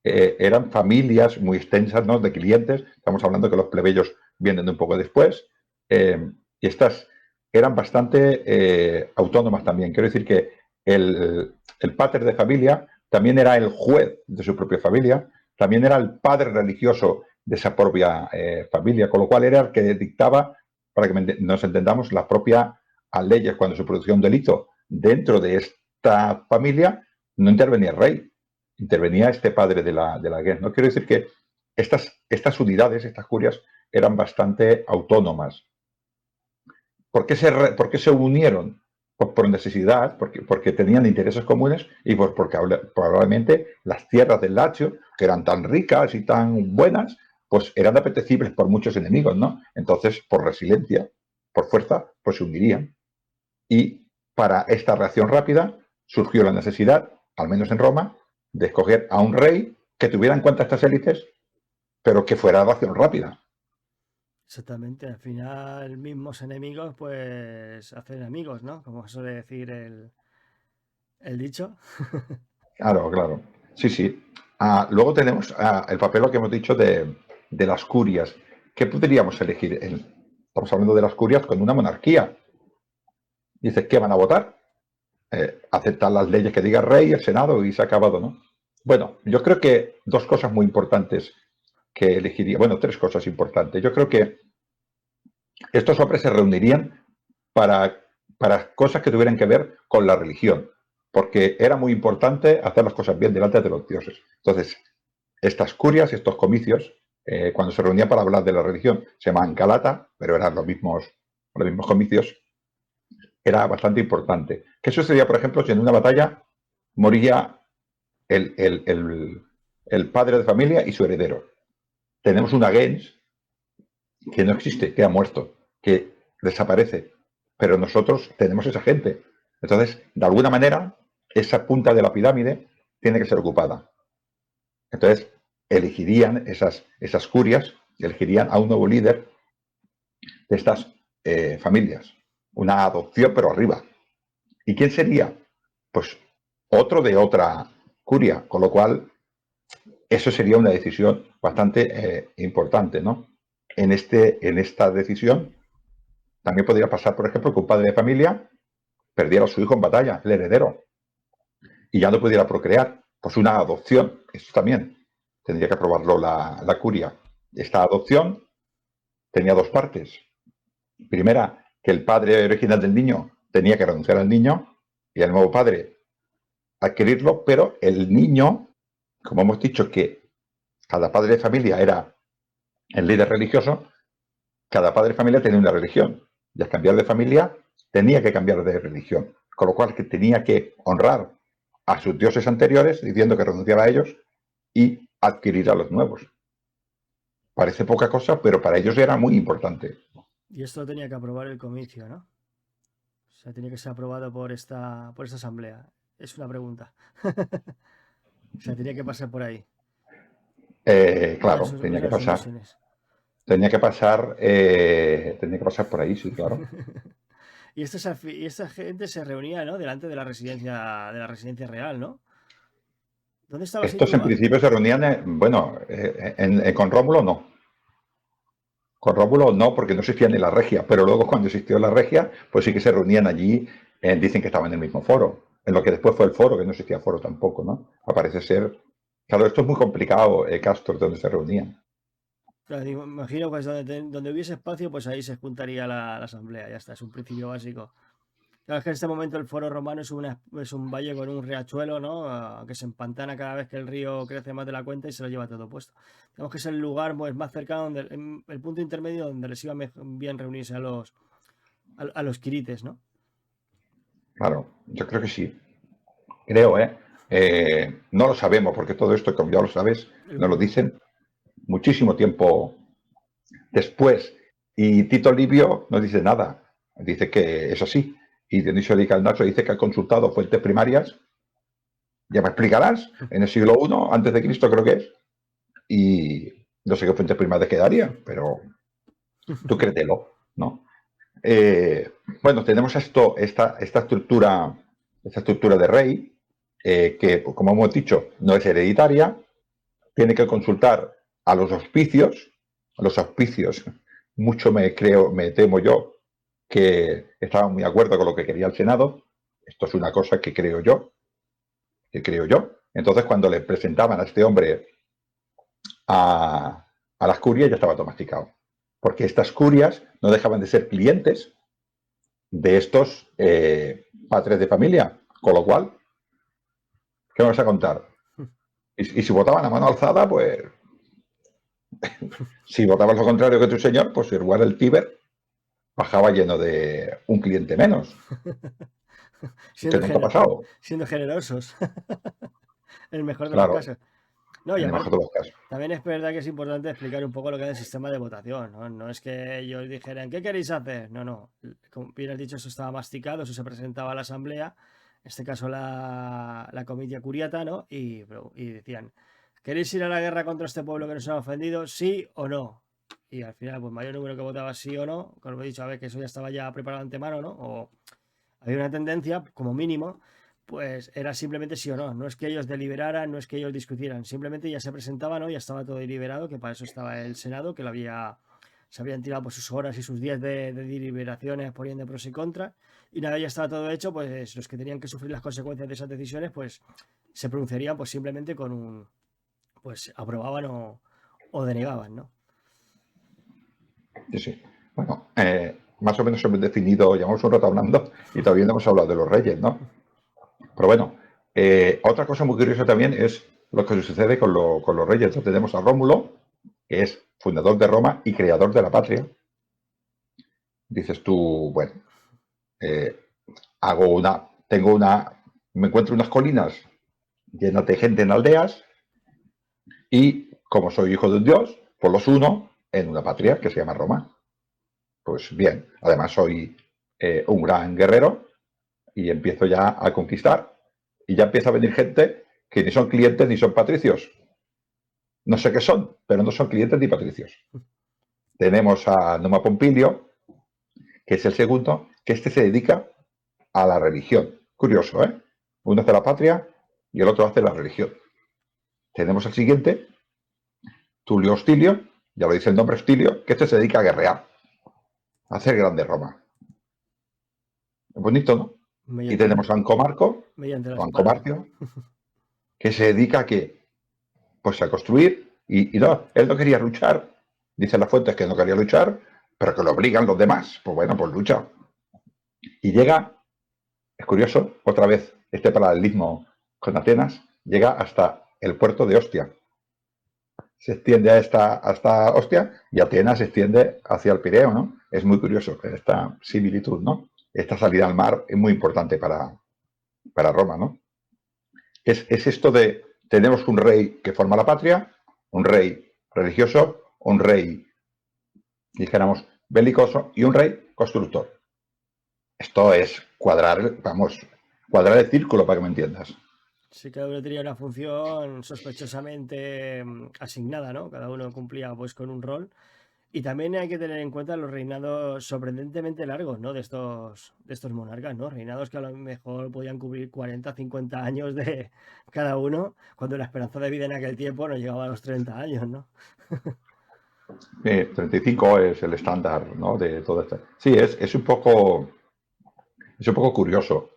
eran familias muy extensas, ¿no? De clientes. Estamos hablando que los plebeyos vienen un poco después. Y estas eran bastante autónomas también. Quiero decir que el pater de familia también era el juez de su propia familia, también era el padre religioso de esa propia familia, con lo cual era el que dictaba, para que nos entendamos, las propias leyes cuando se producía un delito dentro de esta familia, no intervenía el rey, intervenía este padre de la guerra. No quiero decir que estas unidades, estas curias, eran bastante autónomas. ¿Por qué se unieron? Pues por necesidad, porque tenían intereses comunes y porque probablemente las tierras del Lacio, que eran tan ricas y tan buenas, pues eran apetecibles por muchos enemigos, ¿no? Entonces, por resiliencia, por fuerza, pues se unirían. Y para esta reacción rápida surgió la necesidad, al menos en Roma, de escoger a un rey que tuviera en cuenta estas élites, pero que fuera de acción rápida. Exactamente, al final mismos enemigos pues hacen amigos, ¿no? Como suele decir el dicho. Claro, claro. Sí, sí. Luego tenemos el papel que hemos dicho de las curias. ¿Qué podríamos elegir? Estamos hablando de las curias con una monarquía. Dices, ¿qué van a votar? Aceptar las leyes que diga el rey, el Senado y se ha acabado, ¿no? Bueno, yo creo que dos cosas muy importantes que elegiría, bueno, tres cosas importantes. Yo creo que estos hombres se reunirían para, para cosas que tuvieran que ver con la religión, porque era muy importante hacer las cosas bien delante de los dioses. Entonces, estas curias, estos comicios, cuando se reunían para hablar de la religión, se llamaban Galata, pero eran los mismos comicios, era bastante importante. ¿Qué sucedía, por ejemplo, si en una batalla moría el, el, el, el padre de familia y su heredero? Tenemos una gens que no existe, que ha muerto, que desaparece. Pero nosotros tenemos esa gente. Entonces, de alguna manera, esa punta de la pirámide tiene que ser ocupada. Entonces, elegirían esas curias, elegirían a un nuevo líder de estas familias. Una adopción, pero arriba. ¿Y quién sería? Pues otro de otra curia, con lo cual eso sería una decisión bastante importante, ¿no? En esta decisión también podría pasar, por ejemplo, que un padre de familia perdiera a su hijo en batalla, el heredero, y ya no pudiera procrear. Pues una adopción, eso también tendría que aprobarlo la curia. Esta adopción tenía dos partes. Primera, que el padre original del niño tenía que renunciar al niño y el nuevo padre adquirirlo, pero el niño, como hemos dicho que cada padre de familia era el líder religioso, cada padre de familia tenía una religión. Y al cambiar de familia, tenía que cambiar de religión. Con lo cual, que tenía que honrar a sus dioses anteriores, diciendo que renunciaba a ellos y adquirir a los nuevos. Parece poca cosa, pero para ellos era muy importante. Y esto lo tenía que aprobar el comicio, ¿no? O sea, tenía que ser aprobado por esta asamblea. Es una pregunta. O sea, tenía que pasar por ahí. Claro, O eran sumisiones. Tenía que pasar por ahí, sí, claro. Y esta gente se reunía, ¿no? Delante de la residencia real, ¿no? ¿Dónde estaba Estos en situado? principio se reunían, con Rómulo no. Con Rómulo no, porque no existía ni la regia, pero luego cuando existió la regia, pues sí que se reunían allí, dicen que estaban en el mismo foro, en lo que después fue el foro, que no existía foro tampoco, ¿no? Parece ser. Claro, esto es muy complicado, Castor, donde se reunían. Claro, me imagino pues donde hubiese espacio, pues ahí se juntaría la asamblea, ya está, es un principio básico. Claro, es que en este momento el foro romano es un valle con un riachuelo, ¿no? Que se empantana cada vez que el río crece más de la cuenta y se lo lleva todo puesto. Digamos que es el lugar pues, más cercano, el punto intermedio donde les iba bien reunirse a los quirites, ¿no? Claro, yo creo que sí. Creo, ¿eh? No lo sabemos, porque todo esto, como ya lo sabes, nos lo dicen muchísimo tiempo después. Y Tito Livio no dice nada, dice que es así. Y Dionisio de Caldaso dice que ha consultado fuentes primarias, ya me explicarás, en el siglo I, antes de Cristo creo que es, y no sé qué fuentes primarias quedarían, pero tú créetelo, ¿no? Bueno, tenemos esta estructura de rey, que, como hemos dicho, no es hereditaria, tiene que consultar a los auspicios, mucho me temo yo, que estaban muy de acuerdo con lo que quería el Senado. Esto es una cosa que creo yo. Entonces, cuando le presentaban a este hombre a las curias, ya estaba todo masticado. Porque estas curias no dejaban de ser clientes de estos padres de familia. Con lo cual, ¿qué me vas a contar? Y si votaban a mano alzada, pues si votabas lo contrario que tu señor, pues igual el Tíber bajaba lleno de un cliente menos. Que nunca ha pasado. Siendo generosos. En el mejor de los Claro, casos. No, y en el mejor de aparte, los casos. también es verdad que es importante explicar un poco lo que es el sistema de votación, ¿no? No es que ellos dijeran, ¿qué queréis hacer? No, no. Como bien has dicho, eso estaba masticado, eso se presentaba a la asamblea, en este caso la comitia curiata, ¿no? Y decían, ¿queréis ir a la guerra contra este pueblo que nos ha ofendido? ¿Sí o no? Y al final, pues mayor número que votaba sí o no, como he dicho, a ver, que eso ya estaba ya preparado de antemano, ¿no? O había una tendencia, como mínimo, pues era simplemente sí o no. No es que ellos deliberaran, no es que ellos discutieran, simplemente ya se presentaban, ¿no? Ya estaba todo deliberado, que para eso estaba el Senado, que se habían tirado por sus horas y sus días de deliberaciones poniendo pros y contras, y nada, ya estaba todo hecho, pues los que tenían que sufrir las consecuencias de esas decisiones, pues se pronunciarían pues simplemente con pues aprobaban o denegaban, ¿no? Sí, sí. Bueno, más o menos hemos definido, llevamos un rato hablando y todavía no hemos hablado de los reyes, ¿no? Pero bueno, otra cosa muy curiosa también es lo que sucede con los reyes. Entonces tenemos a Rómulo, que es fundador de Roma y creador de la patria. Dices tú, bueno, eh, me encuentro unas colinas llenas de gente en aldeas y como soy hijo de un dios, pues los uno en una patria que se llama Roma. Pues bien, además soy un gran guerrero, y empiezo ya a conquistar. Y ya empieza a venir gente que ni son clientes ni son patricios. No sé qué son, pero no son clientes ni patricios. Tenemos a Numa Pompilio, que es el segundo, que este se dedica a la religión. Curioso, ¿eh? Uno hace la patria y el otro hace la religión. Tenemos al siguiente, Tulio Hostilio, ya lo dice el nombre Hostilio, que este se dedica a guerrear, a hacer grande Roma. Es bonito, ¿no? Y tenemos a Ancomarco, o Ancomarcio, que se dedica a qué? Pues a construir, y no, él no quería luchar. Dicen las fuentes que no quería luchar, pero que lo obligan los demás. Pues bueno, pues lucha. Y llega, es curioso, otra vez este paralelismo con Atenas, llega hasta el puerto de Ostia. Se extiende hasta Ostia y Atenas se extiende hacia el Pireo, ¿no? Es muy curioso esta similitud, ¿no? Esta salida al mar es muy importante para Roma, ¿no? Es esto de, tenemos un rey que forma la patria, un rey religioso, un rey, dijéramos, belicoso y un rey constructor. Esto es cuadrar, vamos, cuadrar el círculo para que me entiendas. Sí, cada uno tenía una función sospechosamente asignada, ¿no? Cada uno cumplía pues con un rol. Y también hay que tener en cuenta los reinados sorprendentemente largos, ¿no? De estos monarcas, ¿no? Reinados que a lo mejor podían cubrir 40, 50 años de cada uno, cuando la esperanza de vida en aquel tiempo no llegaba a los 30 años, ¿no? 35 es el estándar, ¿no? De todo esto. Sí, es un poco curioso.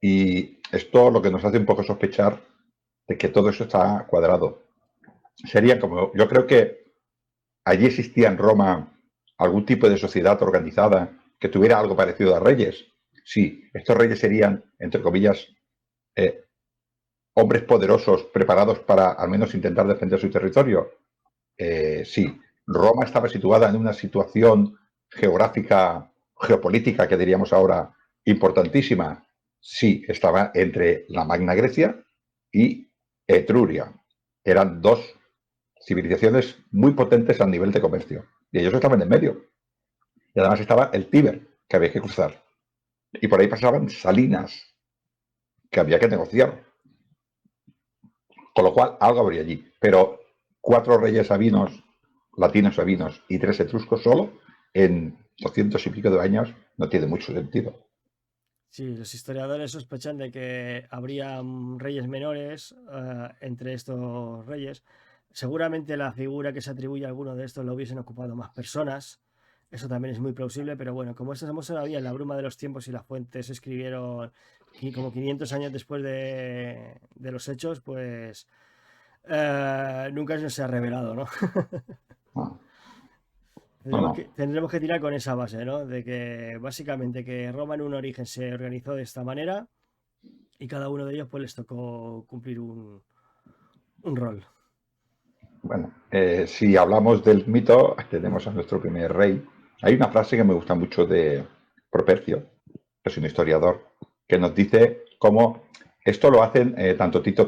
Y esto lo que nos hace un poco sospechar de que todo eso está cuadrado. Sería como, yo creo que allí existía en Roma algún tipo de sociedad organizada que tuviera algo parecido a reyes. Sí, estos reyes serían, entre comillas, hombres poderosos preparados para al menos intentar defender su territorio. Sí, Roma estaba situada en una situación geográfica, geopolítica, que diríamos ahora, importantísima. Sí, estaba entre la Magna Grecia y Etruria. Eran dos civilizaciones muy potentes a nivel de comercio. Y ellos estaban en medio. Y además estaba el Tíber, que había que cruzar. Y por ahí pasaban salinas, que había que negociar. Con lo cual, algo habría allí. Pero 4 reyes sabinos, latinos sabinos y 3 etruscos solo, en 200 y pico de años, no tiene mucho sentido. Sí, los historiadores sospechan de que habría reyes menores entre estos reyes. Seguramente la figura que se atribuye a alguno de estos lo hubiesen ocupado más personas. Eso también es muy plausible, pero bueno, como estamos todavía en la bruma de los tiempos y las fuentes se escribieron como 500 años después de los hechos, pues nunca se ha revelado, ¿no? No, no, Tendremos no. que tirar con esa base, ¿no? De que básicamente que Roma en un origen se organizó de esta manera y cada uno de ellos pues les tocó cumplir un rol. Bueno, si hablamos del mito, tenemos a nuestro primer rey. Hay una frase que me gusta mucho de Propercio, que es un historiador, que nos dice cómo esto lo hacen tanto Tito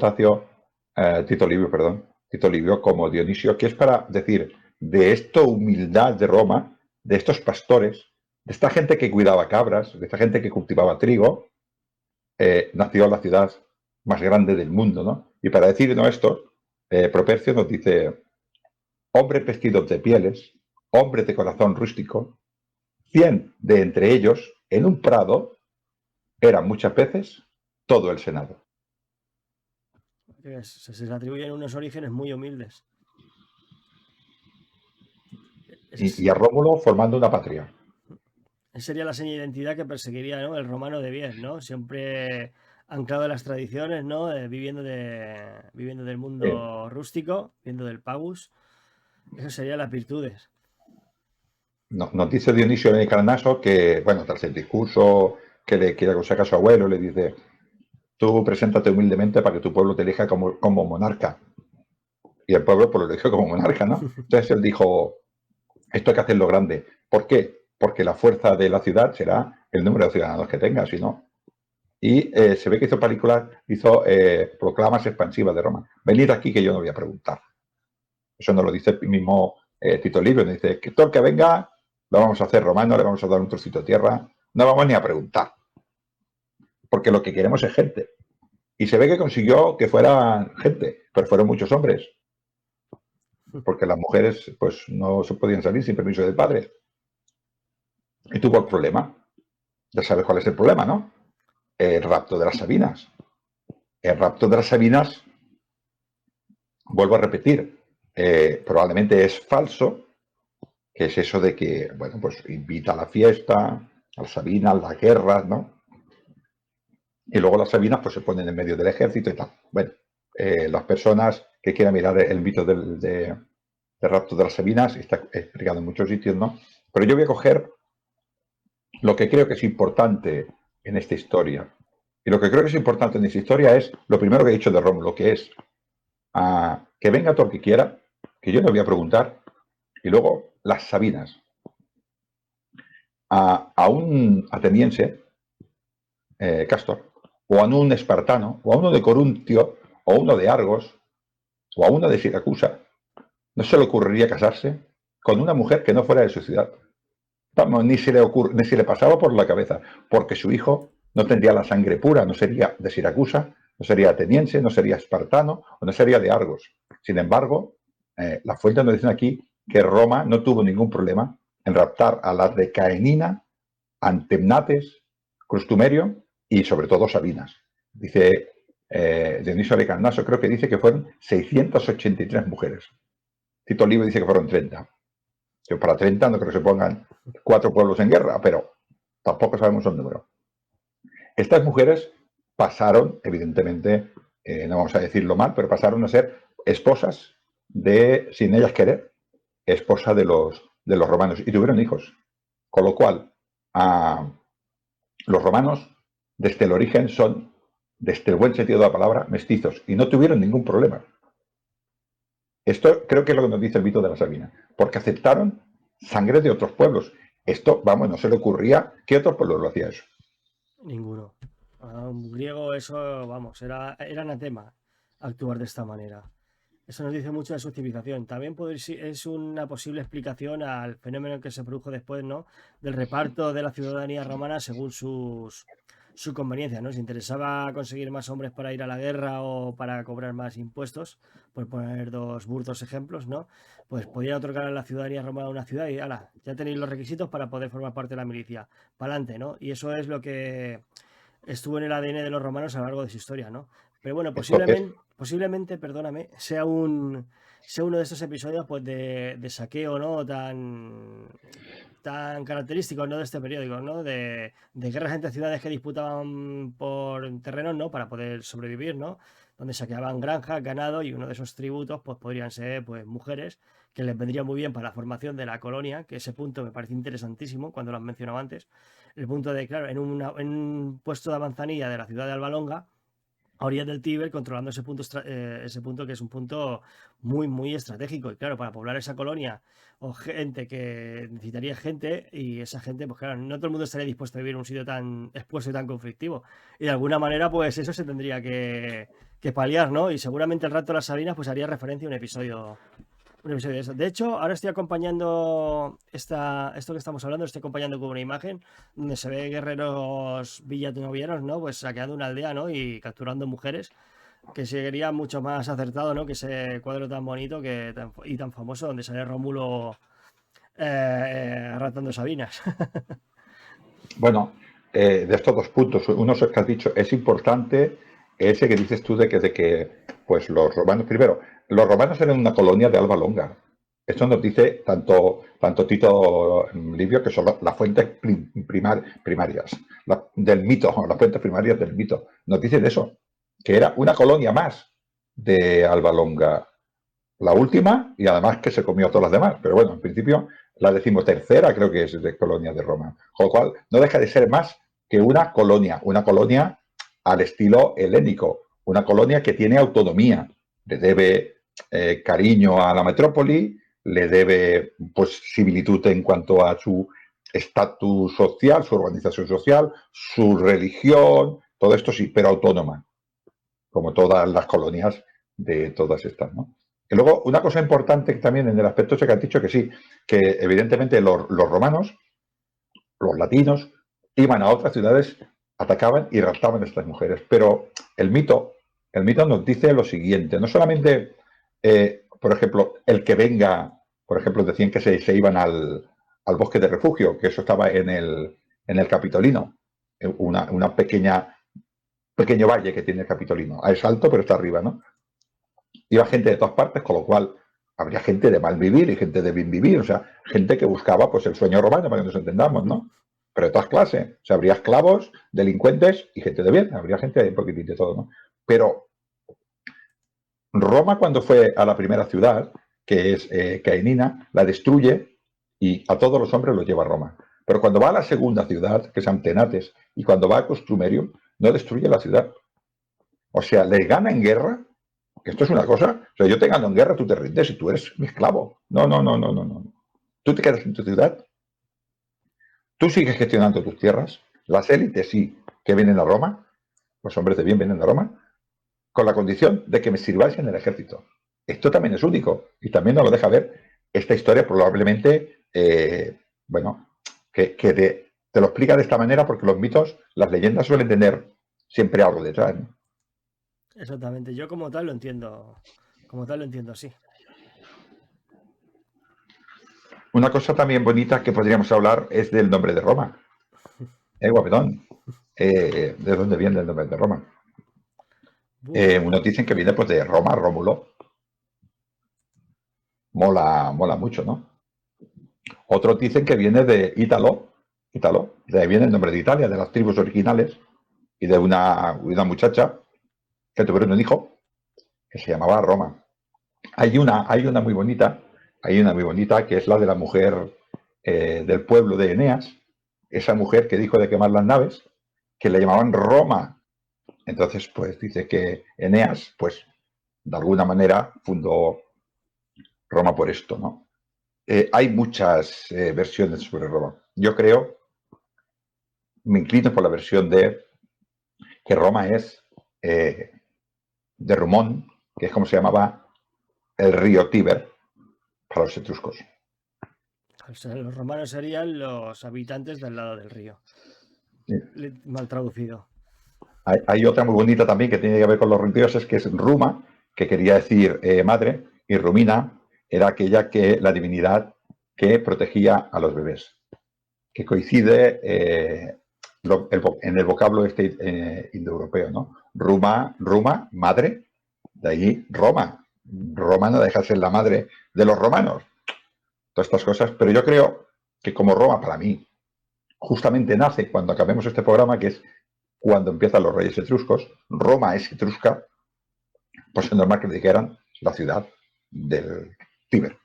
Livio, perdón, Tito Livio como Dionisio, que es para decir de esta humildad de Roma, de estos pastores, de esta gente que cuidaba cabras, de esta gente que cultivaba trigo, nació la ciudad más grande del mundo, ¿no? Y para decirnos esto, Propercio nos dice: hombres vestidos de pieles, hombres de corazón rústico, 100 de entre ellos, en un prado, eran muchas veces todo el Senado. Se les atribuyen unos orígenes muy humildes. Y a Rómulo formando una patria. Esa sería la seña de identidad que perseguiría, ¿no? El romano de bien, ¿no? Siempre anclado en las tradiciones, ¿no? Viviendo del mundo rústico, viviendo del pagus. Esas serían las virtudes. Nos dice Dionisio en el Calnaso que, bueno, tras el discurso que le quiere aconsejar a su abuelo, le dice: tú preséntate humildemente para que tu pueblo te elija como monarca. Y el pueblo pues lo eligió como monarca, ¿no? Entonces él dijo: esto hay que hacerlo grande. ¿Por qué? Porque la fuerza de la ciudad será el número de ciudadanos que tenga, si no. Y se ve que hizo películas, hizo proclamas expansivas de Roma. Venid aquí que yo no voy a preguntar. Eso nos lo dice el mismo Tito Livio. Nos dice que todo el que venga lo vamos a hacer romano, le vamos a dar un trocito de tierra, no vamos ni a preguntar. porque lo que queremos es gente. Y se ve que consiguió que fueran gente, pero fueron muchos hombres, porque las mujeres pues no se podían salir sin permiso del padre. Y tuvo el problema. Ya sabes cuál es el problema, ¿no? El rapto de las Sabinas. El rapto de las Sabinas, vuelvo a repetir, probablemente es falso, que es eso de que, bueno, pues invita a la fiesta, a las Sabinas, las guerras, ¿no? Y luego las Sabinas pues se ponen en medio del ejército y tal. Bueno, las personas que quieran mirar el mito del rapto de las Sabinas, está explicado en muchos sitios, ¿no? Pero yo voy a coger lo que creo que es importante en esta historia. Y lo que creo que es importante en esta historia es lo primero que he dicho de Rómulo, que es que venga todo el que quiera, que yo le voy a preguntar, y luego las Sabinas. A un ateniense, Castor, o a un espartano, o a uno de Coruntio, o a uno de Argos, o a uno de Siracusa, no se le ocurriría casarse con una mujer que no fuera de su ciudad. Vamos, ni se le pasaba por la cabeza, porque su hijo no tendría la sangre pura, no sería de Siracusa, no sería ateniense, no sería espartano o no sería de Argos. Sin embargo, las fuentes nos dicen aquí que Roma no tuvo ningún problema en raptar a las de Caenina, Antemnates, Crustumerio y sobre todo Sabinas. Dice Dionisio de Carnaso, creo que dice que fueron 683 mujeres. Tito Livio dice que fueron 30. Yo para 30 no creo que se pongan 4 pueblos en guerra, pero tampoco sabemos el número. Estas mujeres pasaron, evidentemente, no vamos a decirlo mal, pero pasaron a ser esposas de, sin ellas querer, esposa de los romanos y tuvieron hijos. Con lo cual, los romanos, desde el origen, son, desde el buen sentido de la palabra, mestizos y no tuvieron ningún problema. Esto creo que es lo que nos dice el mito de la Sabina, porque aceptaron sangre de otros pueblos. Esto, vamos, no se le ocurría. ¿Qué otro pueblo lo hacía eso? Ninguno. A un griego eso, vamos, era anatema actuar de esta manera. Eso nos dice mucho de su civilización. También es una posible explicación al fenómeno que se produjo después, ¿no? Del reparto de la ciudadanía romana según su conveniencia, ¿no? Si interesaba conseguir más hombres para ir a la guerra o para cobrar más impuestos, por poner dos burdos ejemplos, ¿no? Pues podía otorgar a la ciudadanía romana una ciudad y, ala, ya tenéis los requisitos para poder formar parte de la milicia. Para adelante, ¿no? Y eso es lo que estuvo en el ADN de los romanos a lo largo de su historia, ¿no? Pero bueno, Esto es, posiblemente, perdóname, sea uno de estos episodios pues de saqueo, ¿no? Tan característicos, ¿no? De este periódico, ¿no? De guerras entre ciudades que disputaban por terrenos, ¿no? Para poder sobrevivir, ¿no? Donde saqueaban granjas, ganado y uno de esos tributos pues podrían ser pues mujeres que les vendría muy bien para la formación de la colonia, que ese punto me parece interesantísimo cuando lo has mencionado antes. El punto de, claro, en un puesto de avanzanilla de la ciudad de Albalonga, a orillas del Tíber, controlando ese punto que es un punto muy, muy estratégico. Y claro, para poblar esa colonia o gente que necesitaría gente, y esa gente, pues claro, no todo el mundo estaría dispuesto a vivir en un sitio tan expuesto y tan conflictivo. Y de alguna manera, pues eso se tendría que paliar, ¿no? Y seguramente el rato de las Sabinas, pues haría referencia a un episodio de eso. De hecho, ahora estoy acompañando esto que estamos hablando, estoy acompañando con una imagen donde se ve guerreros villanovieros, ¿no? Pues saqueando una aldea, ¿no? Y capturando mujeres, que sería mucho más acertado, ¿no? Que ese cuadro tan bonito y tan famoso donde sale Rómulo ratando Sabinas. bueno, de estos dos puntos, uno es el que has dicho, es importante ese que dices tú de que pues los romanos, primero, los romanos eran una colonia de Alba Longa. Esto nos dice tanto Tito Livio, que son las fuentes primarias del mito, las fuentes primarias del mito. Nos dicen eso, que era una colonia más de Alba Longa. La última, y además que se comió a todas las demás. Pero bueno, en principio, la decimotercera creo que es de colonia de Roma. Con lo cual, no deja de ser más que una colonia al estilo helénico, una colonia que tiene autonomía, le debe cariño a la metrópoli, le debe pues similitud en cuanto a su estatus social, su organización social, su religión, todo esto sí, pero autónoma, como todas las colonias de todas estas, ¿no? Y luego, una cosa importante también en el aspecto ese que has dicho, que sí, que evidentemente los romanos, los latinos, iban a otras ciudades atacaban y raptaban a estas mujeres. Pero el mito nos dice lo siguiente, no solamente, por ejemplo, el que venga, por ejemplo, decían que se iban al bosque de refugio, que eso estaba en el Capitolino, una pequeño valle que tiene el Capitolino. Es alto, pero está arriba, ¿no? Iba gente de todas partes, con lo cual habría gente de mal vivir y gente de bien vivir, o sea, gente que buscaba pues el sueño romano, para que nos entendamos, ¿no? Pero de todas clases, o sea, habría esclavos, delincuentes y gente de bien, habría gente de un poquitín de todo, ¿no? Pero Roma, cuando fue a la primera ciudad, que es Caenina, la destruye y a todos los hombres los lleva a Roma. Pero cuando va a la segunda ciudad, que es Antenates, y cuando va a Costrumerium, no destruye la ciudad. O sea, le gana en guerra. Esto es una cosa. O sea, yo te gano en guerra, tú te rindes y tú eres mi esclavo. No, no, no, no, no, no. Tú te quedas en tu ciudad, tú sigues gestionando tus tierras. Las élites sí que vienen a Roma, los hombres de bien vienen a Roma, con la condición de que me sirváis en el ejército. Esto también es único y también nos lo deja ver esta historia probablemente, bueno, que te lo explica de esta manera porque los mitos, las leyendas suelen tener siempre algo detrás, ¿no? Exactamente, yo como tal lo entiendo, como tal lo entiendo así. Una cosa también bonita que podríamos hablar es del nombre de Roma. Guapetón. ¿De dónde viene el nombre de Roma? Buf, Unos dicen que viene pues de Roma, Rómulo. Mola mucho, ¿no? Otros dicen que viene de Ítalo, de ahí viene el nombre de Italia, de las tribus originales, y de una muchacha que tuvieron un hijo que se llamaba Roma. Hay una muy bonita que es la de la mujer del pueblo de Eneas, esa mujer que dijo de quemar las naves, que le llamaban Roma. Entonces, pues dice que Eneas, pues de alguna manera fundó Roma por esto, ¿no? Hay muchas versiones sobre Roma. Yo creo, me inclino por la versión de que Roma es de Rumón, que es como se llamaba el río Tíber para los etruscos. o sea, los romanos serían los habitantes del lado del río, Sí. mal traducido. Hay otra muy bonita también que tiene que ver con los dioses, que es Ruma, que quería decir madre, y Rumina era aquella que la divinidad que protegía a los bebés, que coincide en el vocablo indoeuropeo, ¿no? Ruma, madre, de ahí Roma. Roma no deja de ser la madre de los romanos. Todas estas cosas, pero yo creo que como Roma, para mí, justamente nace cuando acabemos este programa, que es cuando empiezan los reyes etruscos, Roma es etrusca, pues es normal que dijeran la ciudad del Tíber.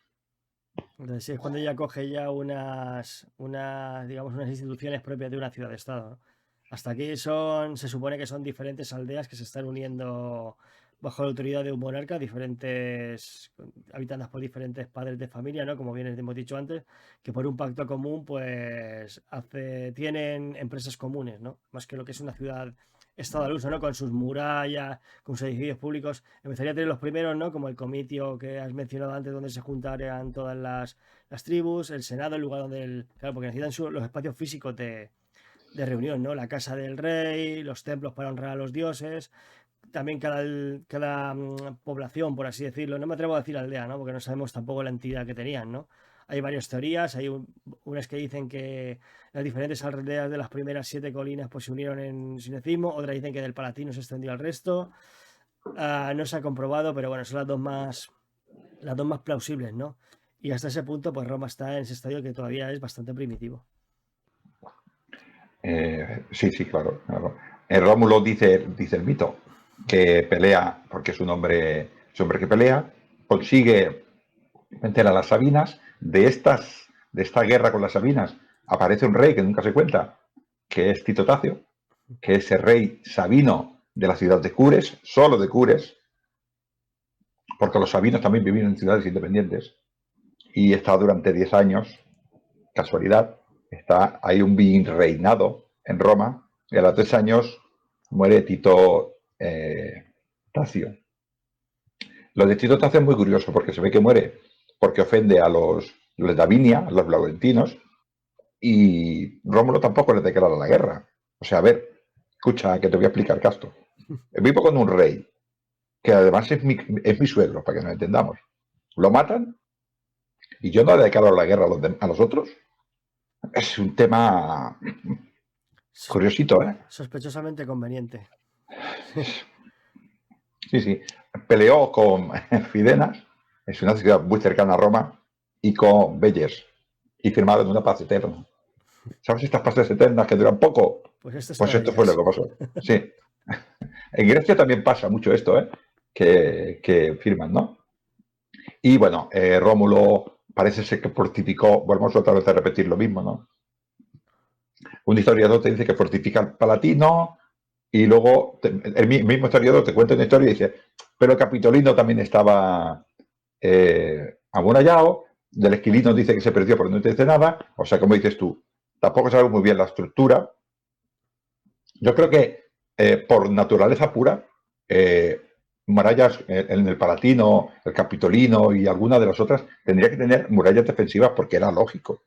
Entonces, sí, es cuando ella coge ya digamos, unas instituciones propias de una ciudad-estado, ¿no? Hasta aquí se supone que son diferentes aldeas que se están uniendo bajo la autoridad de un monarca, diferentes, habitadas por diferentes padres de familia, ¿no? Como bien hemos dicho antes, que por un pacto común, pues, tienen empresas comunes, ¿no? Más que lo que es una ciudad-estado al uso, ¿no? Con sus murallas, con sus edificios públicos. Empezaría a tener los primeros, ¿no? Como el comitio que has mencionado antes, donde se juntarían todas las tribus, el senado, el lugar donde claro, porque necesitan los espacios físicos de reunión, ¿no? La casa del rey, los templos para honrar a los dioses, también cada población, por así decirlo, no me atrevo a decir aldea, ¿no? Porque no sabemos tampoco la entidad que tenían, ¿no? Hay varias teorías, hay unas que dicen que las diferentes aldeas de las primeras 7 colinas pues se unieron en sinecismo, otras dicen que del Palatino se extendió al resto. No se ha comprobado, pero bueno, son las dos más plausibles, ¿no? Y hasta ese punto, pues Roma está en ese estadio que todavía es bastante primitivo. Sí, sí, claro. Rómulo dice el mito que pelea, porque es un hombre que pelea, consigue vencer a las Sabinas. De esta guerra con las Sabinas aparece un rey que nunca se cuenta, que es Tito Tacio, que es el rey sabino de la ciudad de Cures, solo de Cures, porque los sabinos también vivieron en ciudades independientes, y está durante 10 años, casualidad, hay un virreinado en Roma, y a los 3 años muere Tito Tacio. Lo de Tito Tacio es muy curioso, porque se ve que muere porque ofende a los de Davinia, a los laurentinos, y Rómulo tampoco le declara la guerra. O sea, a ver, Escucha, que te voy a explicar, Castro. Vivo con un rey, que además es mi suegro, para que nos entendamos. Lo matan y yo no le declaro la guerra a los otros. Es un tema curiosito, ¿eh? Sospechosamente conveniente. Sí, sí. Peleó con Fidenas, es una ciudad muy cercana a Roma, y con Belles, y firmaron una paz eterna. ¿Sabes estas paces eternas que duran poco? Pues esta es una Pues de esto fue lo ellas. que pasó. Sí. En Grecia también pasa mucho esto, ¿eh? Que firman, ¿no? Y bueno, Rómulo parece ser que fortificó, volvemos otra vez a repetir lo mismo, ¿no? Un historiador te dice que fortifica el Palatino y luego el mismo historiador te cuenta una historia y dice, pero el Capitolino también estaba amurallado, del Esquilino dice que se perdió pero no te dice nada, o sea, como dices tú, tampoco sabes muy bien la estructura. Yo creo que por naturaleza pura, murallas en el Palatino, el Capitolino y alguna de las otras tendría que tener murallas defensivas porque era lógico.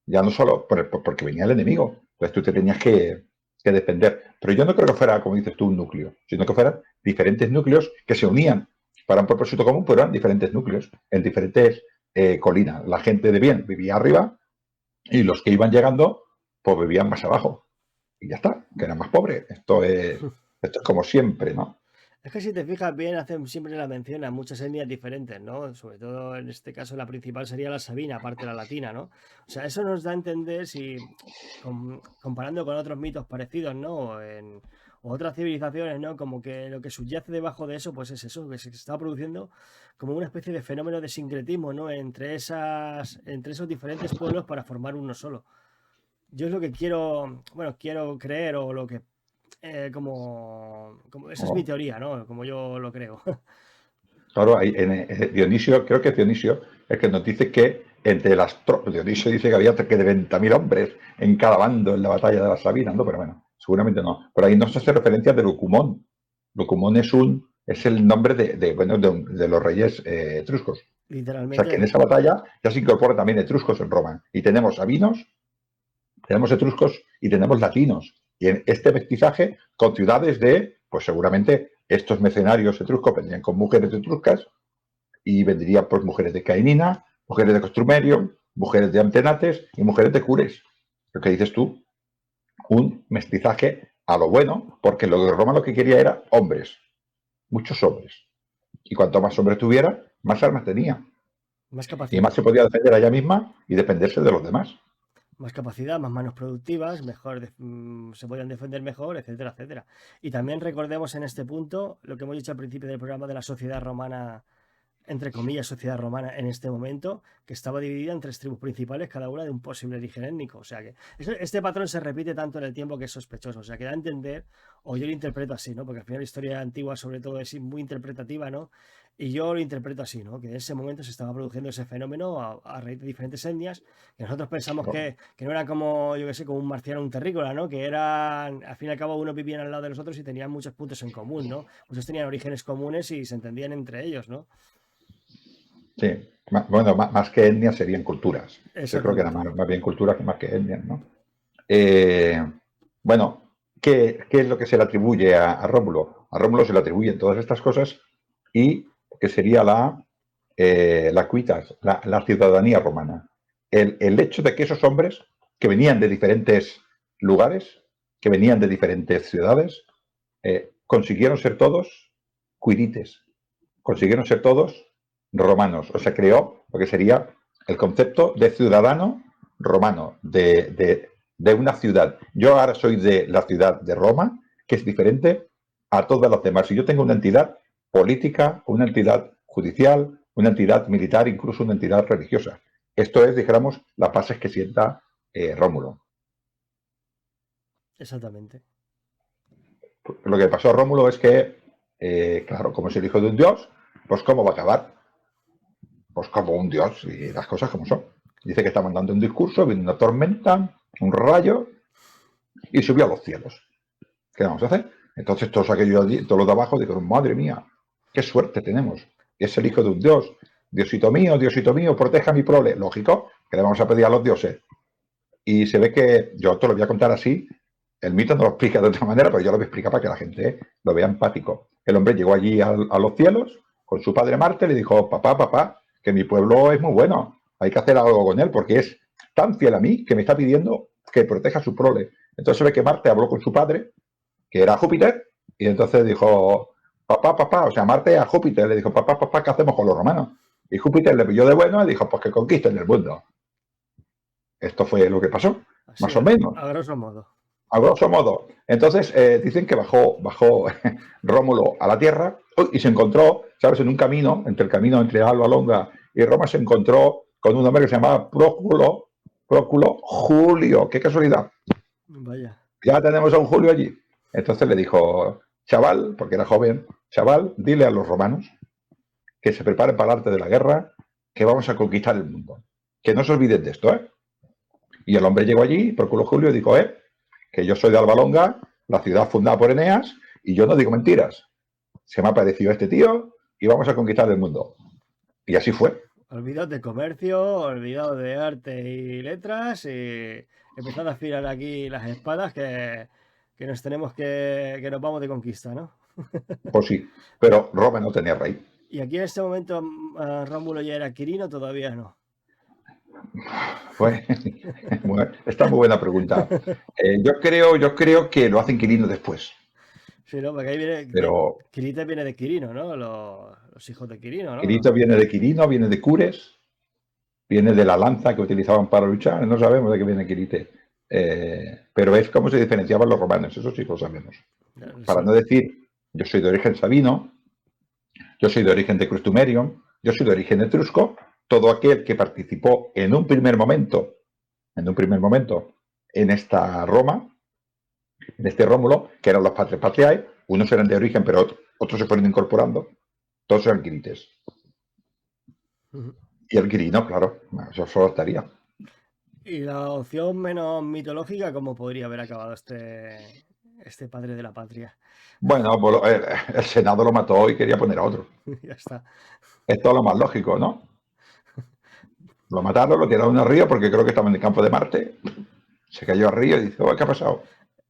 Ya no solo porque venía el enemigo, pues tú te tenías que defender. Pero yo no creo que fuera, como dices tú, un núcleo, sino que fueran diferentes núcleos que se unían para un propósito común, pero eran diferentes núcleos en diferentes colinas. La gente de bien vivía arriba y los que iban llegando, pues vivían más abajo. Y ya está, que eran más pobres. Esto es como siempre, ¿no? Es que si te fijas bien, hacen siempre la mención a muchas etnias diferentes, ¿no? Sobre todo en este caso la principal sería la sabina, aparte de la latina, ¿no? O sea, eso nos da a entender si, comparando con otros mitos parecidos, ¿no? O otras civilizaciones, ¿no? Como que lo que subyace debajo de eso, pues es eso, que se está produciendo como una especie de fenómeno de sincretismo, ¿no? Entre esos diferentes pueblos para formar uno solo. Yo es lo que quiero, bueno, quiero creer o lo que como esa es mi Oh, teoría, ¿no? Como yo lo creo. claro, Dionisio, creo que Dionisio, es que nos dice que entre las tropas, Dionisio dice que había que de 20.000 hombres en cada bando en la batalla de las Sabinas, ¿no? Pero bueno, seguramente no. Pero ahí no se hace referencia de Lucumón. Lucumón es el nombre de los reyes etruscos. O sea que en Literalmente, esa batalla ya se incorporan también etruscos en Roma. Y tenemos sabinos, tenemos etruscos y tenemos latinos. Y en este mestizaje con ciudades pues seguramente estos mercenarios etruscos vendrían con mujeres etruscas y vendrían pues mujeres de Cainina, mujeres de Costrumerio, mujeres de Antenates y mujeres de Cures. Lo que dices tú, un mestizaje a lo bueno, porque lo de Roma lo que quería era hombres, muchos hombres. Y cuanto más hombres tuviera, más armas tenía. más Y más capacidad. se podía defender a ella misma y dependerse de los demás. Más capacidad, más manos productivas, se podían defender mejor, etcétera, etcétera. Y también recordemos en este punto lo que hemos dicho al principio del programa de la sociedad romana, entre comillas, sociedad romana en este momento, que estaba dividida en tres tribus principales, cada una de un posible origen étnico. O sea que este patrón se repite tanto en el tiempo que es sospechoso. O sea que da a entender, o yo lo interpreto así, ¿no? Porque al final la historia antigua, sobre todo, es muy interpretativa, ¿no? Y yo lo interpreto así, ¿no? Que en ese momento se estaba produciendo ese fenómeno a raíz de diferentes etnias, que nosotros pensamos que no era como, yo qué sé, como un marciano, un terrícola, ¿no? Que eran, al fin y al cabo, unos vivían al lado de los otros y tenían muchos puntos en común, ¿no? Muchos tenían orígenes comunes y se entendían entre ellos, ¿no? Sí, bueno, más que etnias serían culturas. Yo creo que eran Exactamente. más bien culturas que más que etnias, ¿no? Eh, bueno, ¿qué es lo que se le atribuye a Rómulo? A Rómulo se le atribuyen todas estas cosas y que sería la quitas, la ciudadanía romana. El hecho de que esos hombres que venían de diferentes lugares, que venían de diferentes ciudades, consiguieron ser todos quirites, consiguieron ser todos romanos. O sea, creó lo que sería el concepto de ciudadano romano, de una ciudad. Yo ahora soy de la ciudad de Roma, que es diferente a todas las demás. Si yo tengo una entidad política, una entidad judicial, una entidad militar, incluso una entidad religiosa. Esto es, dijéramos, las bases que sienta Rómulo. Exactamente. Lo que pasó a Rómulo es que, claro, como es el hijo de un dios, pues ¿cómo va a acabar? Pues como un dios y las cosas como son. Dice que está mandando un discurso, viene una tormenta, un rayo y subió a los cielos. ¿Qué vamos a hacer? Entonces todos aquellos, todos los de abajo dijeron, madre mía, qué suerte tenemos. Es el hijo de un dios. Diosito mío, proteja mi prole. Lógico, que le vamos a pedir a los dioses. Y se ve que, yo te lo voy a contar así, el mito no lo explica de otra manera, pero yo lo voy a explicar para que la gente lo vea empático. El hombre llegó allí a los cielos con su padre Marte y le dijo, papá, papá, que mi pueblo es muy bueno, hay que hacer algo con él porque es tan fiel a mí que me está pidiendo que proteja a su prole. Entonces se ve que Marte habló con su padre, que era Júpiter, y entonces dijo, papá, papá, o sea, Marte a Júpiter le dijo, papá, papá, ¿qué hacemos con los romanos? Y Júpiter le pilló de bueno y dijo, pues que conquisten el mundo. Esto fue lo que pasó, Así, más o menos, a grosso modo. a grosso modo. Entonces dicen que bajó Rómulo a la Tierra y se encontró, ¿sabes? En un camino, entre el camino entre Alba Longa y Roma, se encontró con un hombre que se llamaba Próculo Julio. ¡Qué casualidad! Vaya. Ya tenemos a un Julio allí. Entonces le dijo, chaval, porque era joven, chaval, dile a los romanos que se preparen para el arte de la guerra, que vamos a conquistar el mundo. Que no se olviden de esto, ¿eh? Y el hombre llegó allí, Próculo Julio, y dijo, que yo soy de Alba Longa, la ciudad fundada por Eneas, y yo no digo mentiras. Se me ha parecido este tío y vamos a conquistar el mundo. Y así fue. Olvidaos de comercio, olvidaos de arte y letras y empezad a afilar aquí las espadas que nos tenemos que nos vamos de conquista, ¿no? Pues sí, pero Roma no tenía rey. Y aquí en este momento Rómulo ya era Quirino, todavía no. Pues, bueno, esta es muy buena pregunta. Yo creo que lo hacen Quirino después. Sí, ¿no? Porque ahí viene, Pero Quirite viene de Quirino, ¿no? Los hijos de Quirino, ¿no? Quirito viene de Quirino, viene de Cures, viene de la lanza que utilizaban para luchar. No sabemos de qué viene Quirite. Pero es como se diferenciaban los romanos, eso sí lo sabemos. Para no decir, yo soy de origen sabino, yo soy de origen de Crustumerium, yo soy de origen etrusco, todo aquel que participó en un primer momento, en esta Roma, en este Rómulo, que eran los patres patriae, unos eran de origen, pero otros se fueron incorporando, todos eran quirites. Y el quirino, claro, eso solo estaría. Y la opción menos mitológica, ¿cómo podría haber acabado este padre de la patria? Bueno, pues el Senado lo mató y quería poner a otro. Ya está. Esto es lo más lógico, ¿no? Lo mataron, lo tiraron al río porque creo que estaba en el campo de Marte. Se cayó al río y dice, ¿qué ha pasado?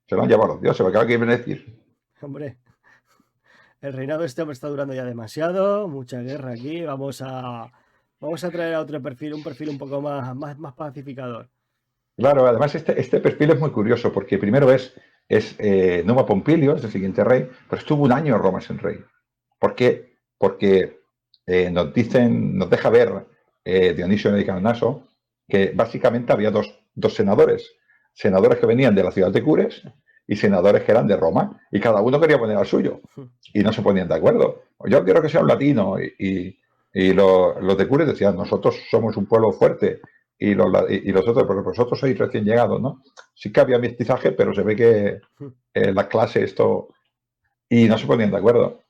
Se lo han llevado los dioses, ¿qué quieren decir? Hombre, el reinado de este hombre está durando ya demasiado, mucha guerra aquí, vamos a traer a otro perfil, un perfil un poco más pacificador. Claro, además este perfil es muy curioso porque primero es Numa Pompilio, es el siguiente rey, pero estuvo un año en Roma sin rey. ¿Por qué? Porque nos deja ver Dionisio de Carnaso que básicamente había dos senadores que venían de la ciudad de Cures y senadores que eran de Roma, y cada uno quería poner al suyo y no se ponían de acuerdo. Yo quiero que sea un latino y los de Cures decían, nosotros somos un pueblo fuerte y los otros, porque vosotros sois recién llegados, ¿no? Sí que había mestizaje, pero se ve que la clase esto... Y no se ponían de acuerdo.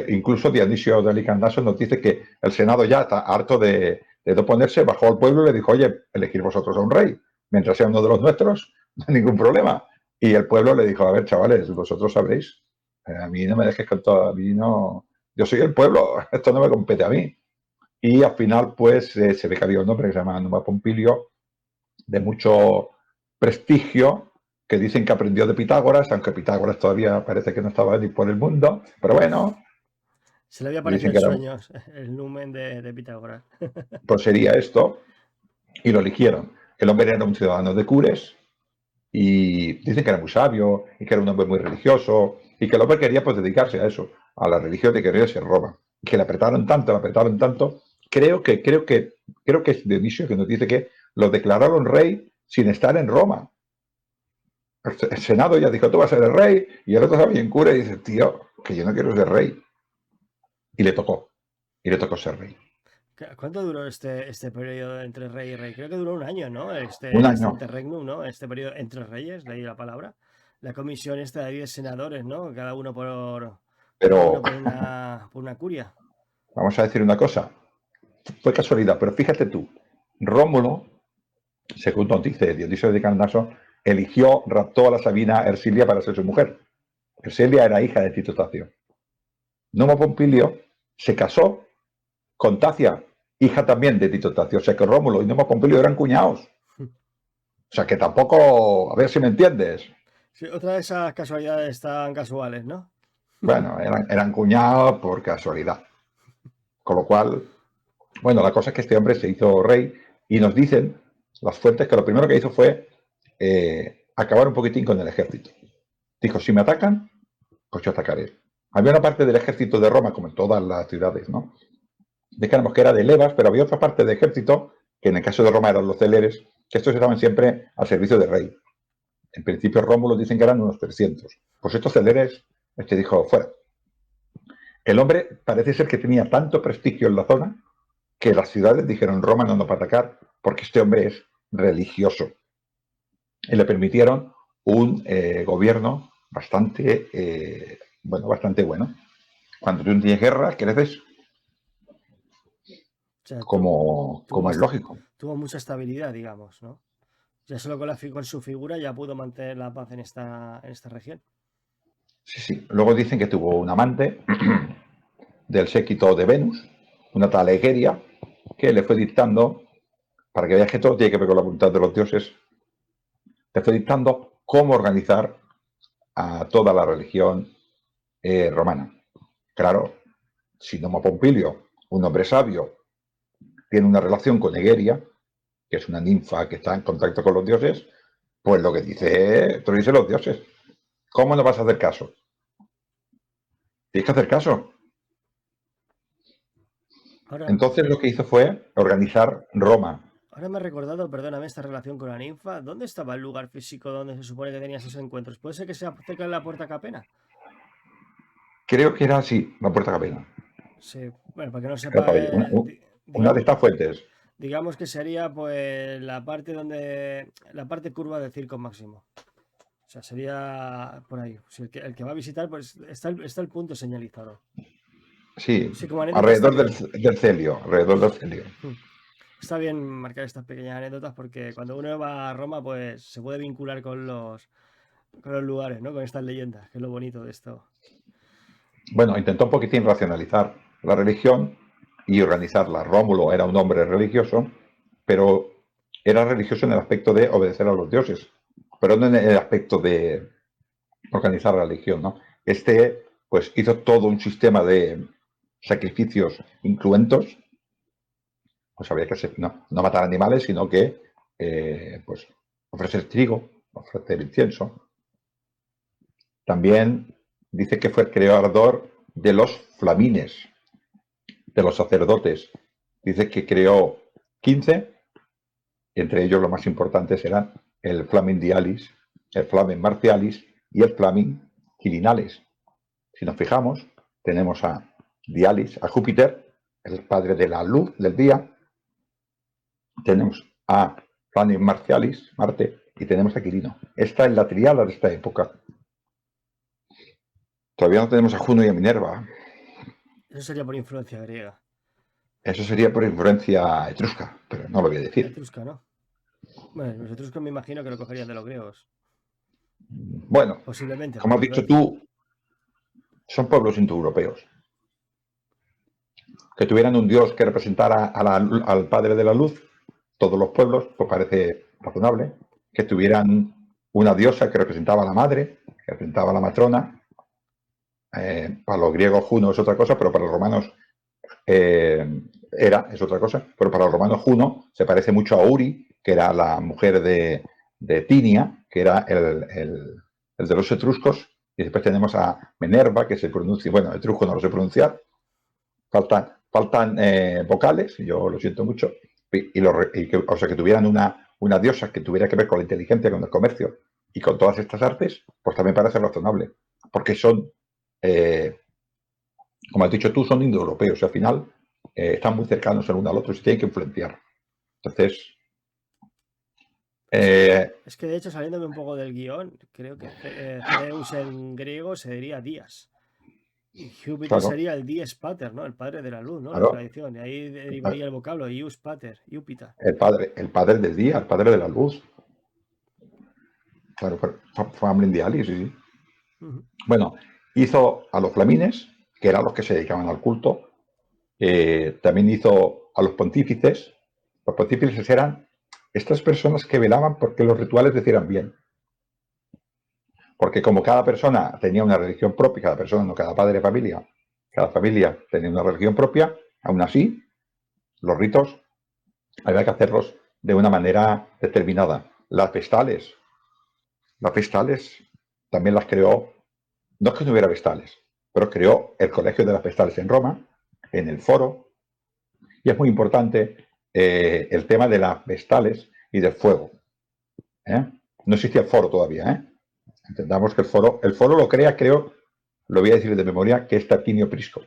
Incluso Dionisio de Alicandaso nos dice que el Senado ya está harto de no ponerse, bajó al pueblo y le dijo, oye, elegir vosotros a un rey, mientras sea uno de los nuestros, no hay ningún problema. Y el pueblo le dijo, a ver, chavales, vosotros sabréis, a mí no me dejes con todo, a mí no... Yo soy el pueblo, esto no me compete a mí. Y al final, pues, se ve que había un hombre que se llama Numa Pompilio, de mucho prestigio, que dicen que aprendió de Pitágoras, aunque Pitágoras todavía parece que no estaba ni por el mundo, pero bueno. Se le había aparecido en sueños el numen de Pitágoras. Pues sería esto, y lo eligieron. El hombre era un ciudadano de Cures, y dicen que era muy sabio, y que era un hombre muy religioso, y que el hombre quería pues dedicarse a eso, a la religión de querer ser Roma. Que le apretaron tanto, creo que es Dionisio que nos dice que lo declararon rey sin estar en Roma. El Senado ya dijo, tú vas a ser el rey, y el otro estaba en cura y dice, tío, que yo no quiero ser rey. Y le tocó ser rey. ¿Cuánto duró este periodo entre rey y rey? Creo que duró un año, ¿no? Un año. Interregnum, ¿no? Este periodo entre reyes, leí la palabra. La comisión esta de 10 senadores, ¿no? Cada uno Pero por una curia. Vamos a decir una cosa, fue casualidad, pero fíjate tú, Rómulo, según nos dice Dionisio de Carnaso, raptó a la sabina Ersilia para ser su mujer. Ersilia era hija de Tito Tacio. Numa Pompilio se casó con Tacia, hija también de Tito Tacio. O sea que Rómulo y Numa Pompilio eran cuñados. O sea que tampoco, a ver si me entiendes. Sí, otra de esas casualidades tan casuales, ¿no? Bueno, eran cuñados por casualidad. Con lo cual, bueno, la cosa es que este hombre se hizo rey y nos dicen las fuentes que lo primero que hizo fue acabar un poquitín con el ejército. Dijo, si me atacan, pues yo atacaré. Había una parte del ejército de Roma, como en todas las ciudades, ¿no? Dijéramos que era de levas, pero había otra parte del ejército, que en el caso de Roma eran los celeres, que estos estaban siempre al servicio del rey. En principio Rómulo dicen que eran unos 300. Pues estos celeres, este dijo, fuera. El hombre parece ser que tenía tanto prestigio en la zona que las ciudades dijeron, Roma no nos va a atacar porque este hombre es religioso. Y le permitieron un gobierno bastante bueno. Cuando tú tienes guerra, creces O sea, como es lógico. tuvo mucha estabilidad, digamos, ¿no? Ya solo con su figura ya pudo mantener la paz en esta región. Sí, sí. Luego dicen que tuvo un amante del séquito de Venus, una tal Egeria, que le fue dictando, para que veas que todo tiene que ver con la voluntad de los dioses, le fue dictando cómo organizar a toda la religión romana. Claro, si Noma Pompilio, un hombre sabio, tiene una relación con Egeria, que es una ninfa que está en contacto con los dioses, pues lo que dice, te lo dicen los dioses. ¿Cómo no vas a hacer caso? Tienes que hacer caso. Ahora, Entonces lo que hizo fue organizar Roma. ahora me ha recordado, perdóname, esta relación con la ninfa. ¿Dónde estaba el lugar físico donde se supone que tenía esos encuentros? ¿Puede ser que sea cerca de la Puerta Capena? Creo que era así, la Puerta Capena. Sí, bueno, para que no Era sepa, para allá. Una de digamos, estas fuentes. digamos que sería pues la parte curva del Circo Máximo. O sea, sería por ahí. Si el que va a visitar, pues está el punto señalizado. Sí, Sí, como anécdota está alrededor bien. del celio, alrededor del celio. Hmm. Está bien marcar estas pequeñas anécdotas porque cuando uno va a Roma, pues se puede vincular con los lugares, ¿no? Con estas leyendas, que es lo bonito de esto. Bueno, intentó un poquitín racionalizar la religión y organizarla. Rómulo era un hombre religioso, pero era religioso en el aspecto de obedecer a los dioses, pero no en el aspecto de organizar la religión, ¿no? Este, pues, hizo todo un sistema de sacrificios incruentos, pues había que no matar animales, sino que, pues, ofrecer trigo, ofrecer incienso. También dice que fue el creador de los flamines, de los sacerdotes. Dice que creó 15, entre ellos los más importantes eran el Flamen Dialis, el Flamen Martialis y el Flamen Quirinalis. Si nos fijamos, tenemos a Dialis, a Júpiter, el padre de la luz del día, tenemos a Flamen Martialis, Marte, y tenemos a Quirino. Esta es la triada de esta época. Todavía no tenemos a Juno y a Minerva. Eso sería por influencia griega. Eso sería por influencia etrusca, pero no lo voy a decir. Etrusca, ¿no? Bueno, los etruscos me imagino que lo cogerían de los griegos. Bueno, Posiblemente, por como has dicho influencia. tú, son pueblos indoeuropeos. Que tuvieran un dios que representara al padre de la luz, todos los pueblos, pues parece razonable. Que tuvieran una diosa que representaba a la madre, que representaba a la matrona. Para los griegos Juno es otra cosa, pero para los romanos es otra cosa. Pero para los romanos Juno se parece mucho a Uri, que era la mujer de Tinia, que era el de los etruscos. Y después tenemos a Minerva, que se pronuncia, bueno, etrusco no lo sé pronunciar. Faltan vocales, yo lo siento mucho. O sea, que tuvieran una diosa que tuviera que ver con la inteligencia, con el comercio y con todas estas artes, pues también parece razonable. Porque son, como has dicho tú, son indoeuropeos. Y al final están muy cercanos el uno al otro y se tienen que influenciar. Entonces, Es que de hecho, saliéndome un poco del guión, creo que Zeus en griego se diría Días. Y Júpiter claro, sería el Dies Pater, ¿no? El padre de la luz, ¿no? La claro, tradición. Y ahí derivaría el vocablo Ius Pater, Júpiter. el padre del día, el padre de la luz. Claro, fue diálisis, sí, sí. Ujú. Bueno, hizo a los flamines, que eran los que se dedicaban al culto. También hizo a los pontífices. Los pontífices eran estas personas que velaban porque los rituales se hicieran bien. porque como cada persona tenía una religión propia, cada persona, no cada padre de familia, cada familia tenía una religión propia, aún así, los ritos había que hacerlos de una manera determinada. Las vestales también las creó, no es que no hubiera vestales, pero creó el Colegio de las Vestales en Roma, en el Foro, y es muy importante el tema de las vestales y del fuego. ¿Eh? No existía el foro todavía. Entendamos que el foro lo crea, creo, lo voy a decir de memoria, que es Tarquinio Prisco,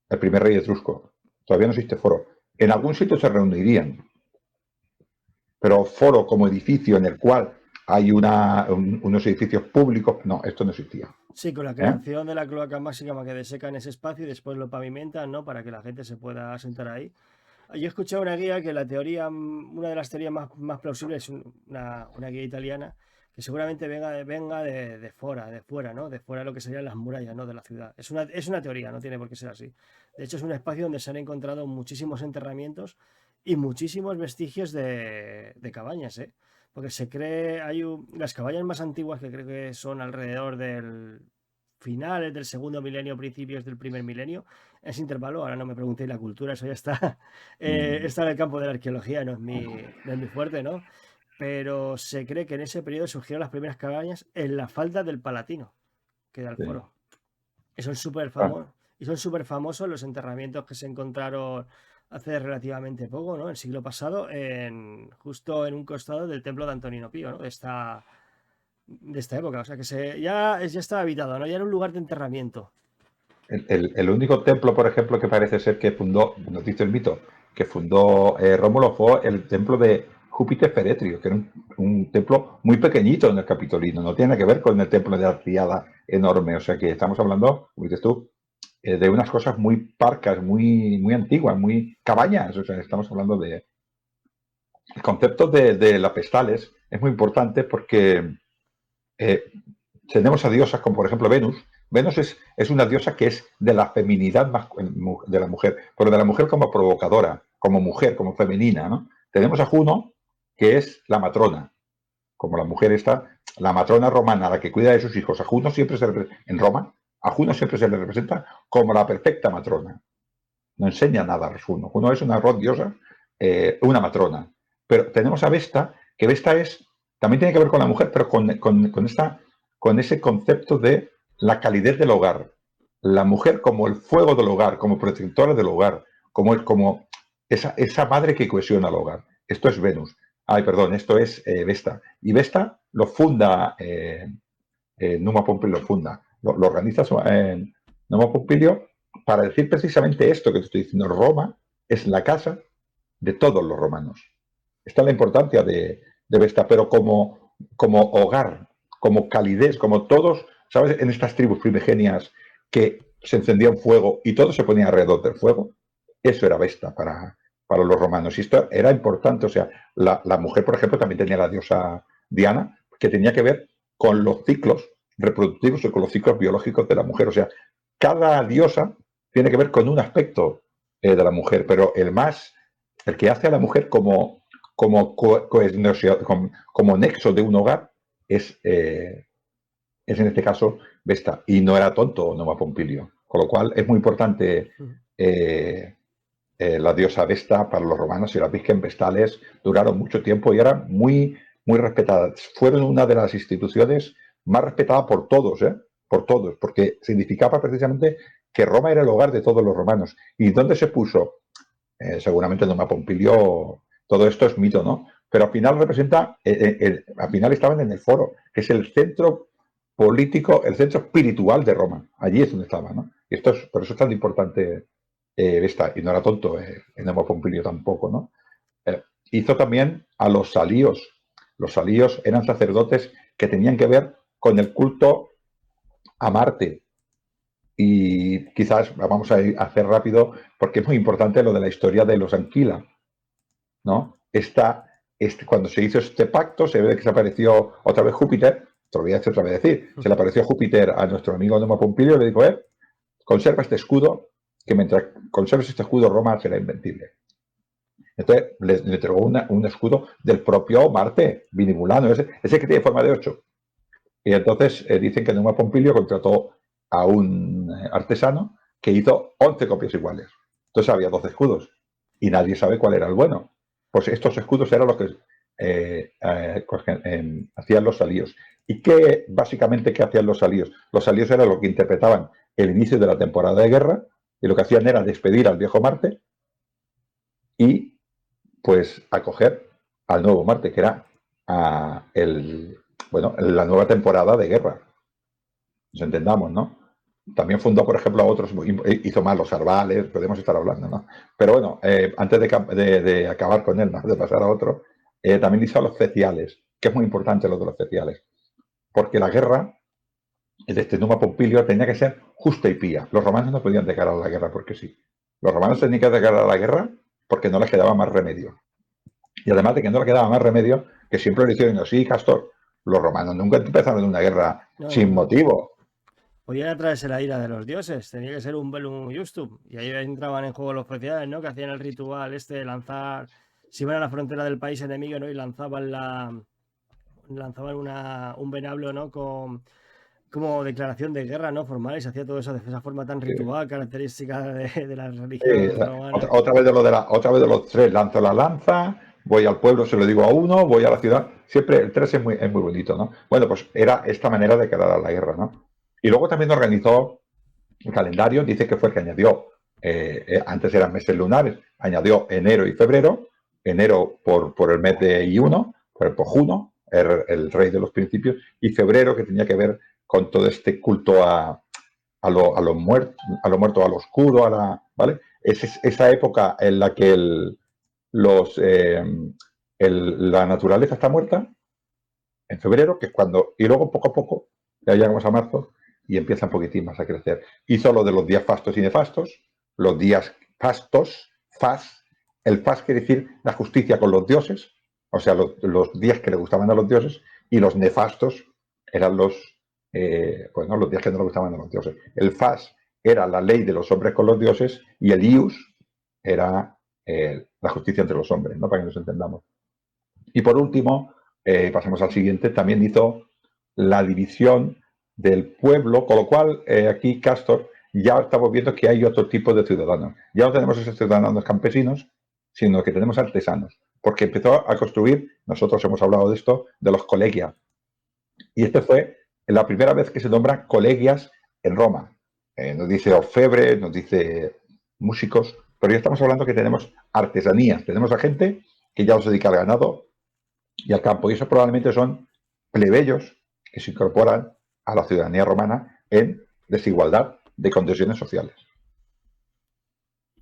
el primer rey etrusco. Todavía no existe foro. En algún sitio se reunirían, pero foro como edificio en el cual hay unos edificios públicos, no, esto no existía. Sí, con la creación de la cloaca máxima que desecan ese espacio y después lo pavimentan, ¿no? Para que la gente se pueda sentar ahí. Yo he escuchado una guía que la teoría, una de las teorías más plausibles es una guía italiana que seguramente venga de fuera, ¿no? De fuera de lo que serían las murallas, ¿no? De la ciudad. Es una teoría, no tiene por qué ser así. De hecho, es un espacio donde se han encontrado muchísimos enterramientos y muchísimos vestigios de cabañas, ¿eh? Porque se cree, las cabañas más antiguas que creo que son alrededor del finales del segundo milenio, principios del primer milenio, ese intervalo, ahora no me preguntéis la cultura, eso ya está, está en el campo de la arqueología, no es mi fuerte, ¿no? Pero se cree que en ese periodo surgieron las primeras cabañas en la falda del Palatino, que da el Sí. foro. Y son súper famosos los enterramientos que se encontraron hace relativamente poco, ¿no? El siglo pasado, justo en un costado del templo de Antonino Pío, ¿no? De esta época, o sea que ya estaba habitado, ¿no? Ya era un lugar de enterramiento. El único templo, por ejemplo, que parece ser que fundó, nos dice el mito, que fundó Rómulo fue el templo de Júpiter Feretrio, que era un templo muy pequeñito en el Capitolino, no tiene que ver con el templo de Arciada enorme, o sea que estamos hablando, como dices tú, de unas cosas muy parcas, muy antiguas, muy cabañas, o sea, estamos hablando de... El concepto de las vestales es muy importante porque eh, tenemos a diosas como por ejemplo Venus. Venus es una diosa que es de la feminidad de la mujer, pero de la mujer como provocadora, como mujer, como femenina, ¿no? Tenemos a Juno, que es la matrona, como la mujer está, la matrona romana, la que cuida de sus hijos. A Juno siempre en Roma, a Juno siempre se le representa como la perfecta matrona. No enseña nada a Juno. Juno es una diosa, una matrona. Pero tenemos a Vesta, que Vesta también tiene que ver con la mujer, pero con ese concepto de la calidez del hogar. La mujer como el fuego del hogar, como protectora del hogar, como esa madre que cohesiona el hogar. Esto es Venus. Ay, perdón, esto es Vesta. Y Vesta lo funda, Numa Pompilio lo funda, lo organiza Numa Pompilio para decir precisamente esto que te estoy diciendo. Roma es la casa de todos los romanos. Esta es la importancia de Vesta, pero como hogar, como calidez, como todos, ¿sabes? En estas tribus primigenias que se encendía un fuego y todo se ponía alrededor del fuego, eso era Vesta para los romanos. Y esto era importante, o sea, la mujer, por ejemplo, también tenía la diosa Diana, que tenía que ver con los ciclos reproductivos y con los ciclos biológicos de la mujer. O sea, cada diosa tiene que ver con un aspecto de la mujer, pero el que hace a la mujer como nexo de un hogar es en este caso Vesta. Y no era tonto Numa Pompilio. Con lo cual es muy importante la diosa Vesta para los romanos, y las Virgen Vestales duraron mucho tiempo y eran muy respetadas. Fueron una de las instituciones más respetadas por todos, porque significaba precisamente que Roma era el hogar de todos los romanos. ¿Y dónde se puso? Seguramente Numa Pompilio, todo esto es mito, ¿no? Pero al final representa, al final estaban en el foro, que es el centro político, el centro espiritual de Roma. Allí es donde estaba, ¿no? Y por eso es tan importante Vesta, y no era tonto, Numa Pompilio tampoco, ¿no? Hizo también a los salíos. Los salíos eran sacerdotes que tenían que ver con el culto a Marte. Y quizás vamos a hacer rápido porque es muy importante lo de la historia de los Anquila, ¿no? Cuando se hizo este pacto, se ve que se apareció otra vez Júpiter, te lo voy a otra vez decir, se le apareció Júpiter a nuestro amigo Numa Pompilio y le dijo, conserva este escudo, que mientras conserves este escudo Roma será invencible. Entonces le entregó un escudo del propio Marte, binimulano, ese que tiene forma de 8. Y entonces dicen que Numa Pompilio contrató a un artesano que hizo 11 copias iguales. Entonces había 12 escudos y nadie sabe cuál era el bueno. Pues estos escudos eran los que hacían los salíos. ¿Y qué básicamente qué hacían los salíos? Los salíos eran lo que interpretaban el inicio de la temporada de guerra y lo que hacían era despedir al viejo Marte y pues acoger al nuevo Marte, que era la nueva temporada de guerra. Nos entendamos, ¿no? También fundó, por ejemplo, a otros, hizo más los Arbales, podemos estar hablando, ¿no? Pero bueno, antes de acabar con él, ¿no? De pasar a otro, también hizo los Ceciales, que es muy importante lo de los Ceciales, porque la guerra, este Numa Pompilio, tenía que ser justa y pía. Los romanos no podían declarar la guerra porque sí. Los romanos tenían que declarar la guerra porque no les quedaba más remedio. Y además de que no le quedaba más remedio, que siempre le hicieron así, Castor, los romanos nunca empezaron una guerra sin No. motivo. Podían atraerse la ira de los dioses, tenía que ser un Bellum Justum. Y ahí entraban en juego los oficiales, ¿no? Que hacían el ritual este de lanzar, si iban a la frontera del país enemigo, ¿no? Y lanzaban un venablo, ¿no? Como declaración de guerra, ¿no? Formal, y se hacía todo eso de esa forma tan ritual, característica de la religión romana. Otra vez de los tres, lanzo la lanza, voy al pueblo, se lo digo a uno, voy a la ciudad. Siempre el tres es muy bonito, ¿no? Bueno, pues era esta manera de declarar la guerra, ¿no? Y luego también organizó el calendario, dice que fue el que añadió, antes eran meses lunares, añadió enero y febrero, enero por el mes de I1, por Juno, el rey de los principios, y febrero que tenía que ver con todo este culto a lo muerto, a lo oscuro, ¿vale? Es esa época en la que la naturaleza está muerta, en febrero, que es cuando, y luego poco a poco, ya llegamos a marzo, y empieza un poquitín más a crecer. Hizo lo de los días fastos y nefastos, los días fastos, el fast quiere decir la justicia con los dioses, o sea, los días que le gustaban a los dioses, y los nefastos eran los días que no le gustaban a los dioses. El fast era la ley de los hombres con los dioses, y el ius era la justicia entre los hombres, ¿no? Para que nos entendamos. Y por último, pasamos al siguiente, también hizo la división del pueblo, con lo cual aquí Castor ya estamos viendo que hay otro tipo de ciudadanos. Ya no tenemos esos ciudadanos campesinos, sino que tenemos artesanos, porque empezó a construir, nosotros hemos hablado de esto, de los colegia. Y este fue la primera vez que se nombran colegias en Roma. Nos dice orfebre, nos dice músicos, pero ya estamos hablando que tenemos artesanías, tenemos a gente que ya os dedica al ganado y al campo, y eso probablemente son plebeyos que se incorporan a la ciudadanía romana en desigualdad de condiciones sociales.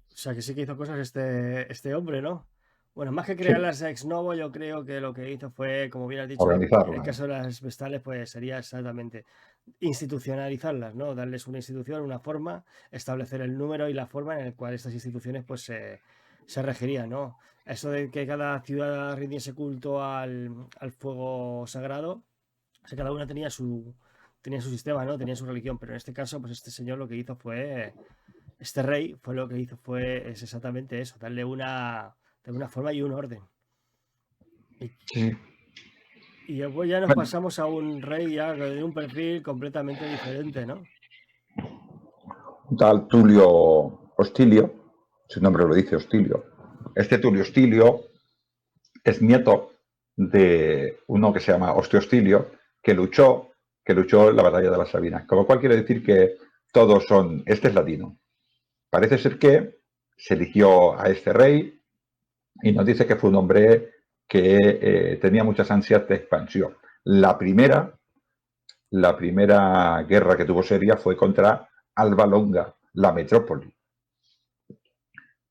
O sea, que sí que hizo cosas este hombre, ¿no? Bueno, más que Sí, crearlas ex novo, yo creo que lo que hizo fue, como bien has dicho, en el organizarla. caso de las vestales, pues sería exactamente institucionalizarlas, ¿no? Darles una institución, una forma, establecer el número y la forma en el cual estas instituciones pues se regirían, ¿no? Eso de que cada ciudad rindiese culto al fuego sagrado, o sea, cada una tenía su sistema, ¿no? Tenía su religión, pero en este caso, pues este señor lo que hizo fue, este rey fue lo que hizo es exactamente eso, darle una forma y un orden. Y, Sí. y después ya nos Bueno, pasamos a un rey ya de un perfil completamente diferente, ¿no? un tal Tulio Hostilio, su nombre lo dice Hostilio. Este Tulio Hostilio es nieto de uno que se llama Ostio Hostilio, que luchó en la batalla de las Sabinas. Con lo cual quiere decir que todos son, este es latino. Parece ser que se eligió a este rey y nos dice que fue un hombre que tenía muchas ansias de expansión. La primera guerra que tuvo seria fue contra Alba Longa, la metrópoli.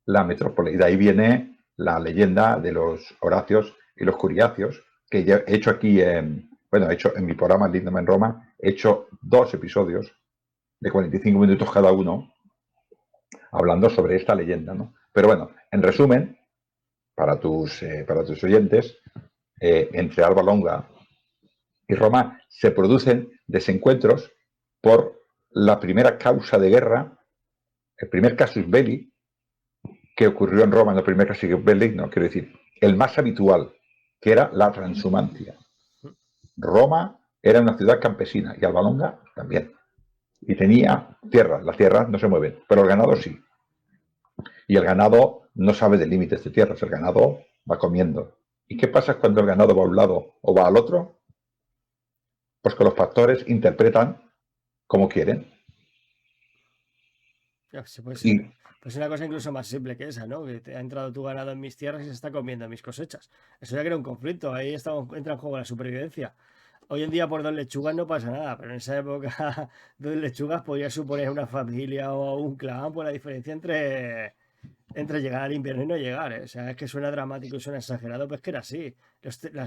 La metrópoli. Y de ahí viene la leyenda de los Horacios y los Curiacios, que ya he hecho aquí, he hecho en mi programa Lindome en Roma, he hecho 2 episodios de 45 minutos cada uno, hablando sobre esta leyenda, ¿no? Pero bueno, en resumen, para tus oyentes, entre Alba Longa y Roma se producen desencuentros por la primera causa de guerra, el primer casus belli que ocurrió en Roma, no el primer casus belli, no, quiero decir, el más habitual, que era la transhumancia. Roma era una ciudad campesina y Alba Longa también. Y tenía tierras, las tierras no se mueven, pero el ganado sí. Y el ganado no sabe de límites de tierras, el ganado va comiendo. ¿Y qué pasa cuando el ganado va a un lado o va al otro? Pues que los pastores interpretan como quieren. Ya, sí, pues, Y pues una cosa incluso más simple que esa, ¿no? Que te ha entrado tu ganado en mis tierras y se está comiendo mis cosechas. Eso ya crea un conflicto, ahí entra en juego la supervivencia. Hoy en día por 2 lechugas no pasa nada, pero en esa época 2 lechugas podría suponer una familia o un clan, pues la diferencia entre llegar al invierno y no llegar, ¿eh? O sea, es que suena dramático y suena exagerado, pues que era así.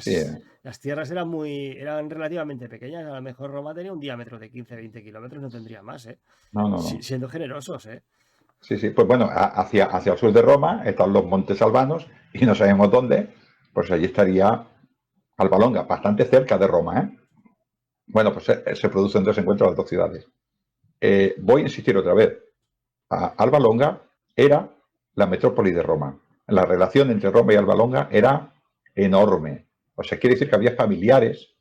sí, Las tierras eran relativamente pequeñas, a lo mejor Roma tenía un diámetro de 15-20 kilómetros, no tendría más, ¿eh? no, no, no. Siendo generosos, ¿eh? Sí, sí, pues bueno, hacia el sur de Roma están los Montes Albanos y no sabemos dónde, pues allí estaría Alba Longa, bastante cerca de Roma, ¿eh? Bueno, pues se producen dos encuentros las dos ciudades. Voy a insistir otra vez. Alba Longa era la metrópoli de Roma. La relación entre Roma y Alba Longa era enorme. O sea, quiere decir que había familiares,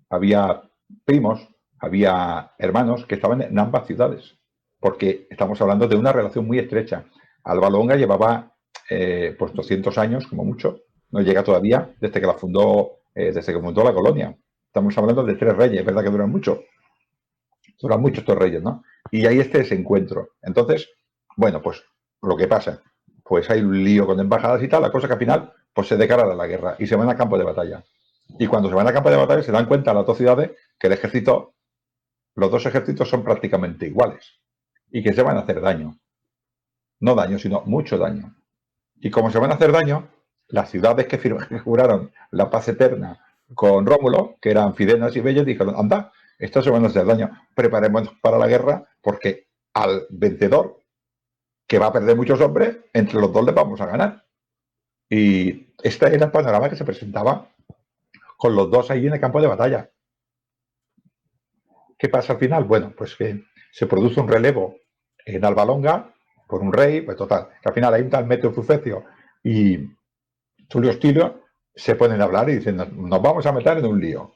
había primos, había hermanos que estaban en ambas ciudades, porque estamos hablando de una relación muy estrecha. Alba Longa llevaba pues 200 años, como mucho, no llega todavía desde que la fundó, desde que fundó la colonia. Estamos hablando de 3 reyes, ¿verdad que duran mucho estos reyes, ¿no? Y hay este desencuentro. Entonces, bueno, pues lo que pasa, pues hay un lío con embajadas y tal, la cosa que al final pues se declara la guerra y se van a campo de batalla. Y cuando se van a campo de batalla se dan cuenta las dos ciudades que el ejército, los dos ejércitos son prácticamente iguales y que se van a hacer daño. No daño, sino mucho daño. Y como se van a hacer daño, las ciudades que juraron la paz eterna con Rómulo, que eran Fidenas y Bellas, dijeron, anda, estos se van a hacer daño, preparémonos para la guerra porque al vencedor, que va a perder muchos hombres, entre los dos les vamos a ganar. Y este era el panorama que se presentaba con los dos ahí en el campo de batalla. ¿Qué pasa al final? Bueno, pues que se produce un relevo en Alba Longa por un rey, pues total, que al final hay un tal Meteo Fulcecio y Tulio Hostilio se ponen a hablar y dicen, nos vamos a meter en un lío.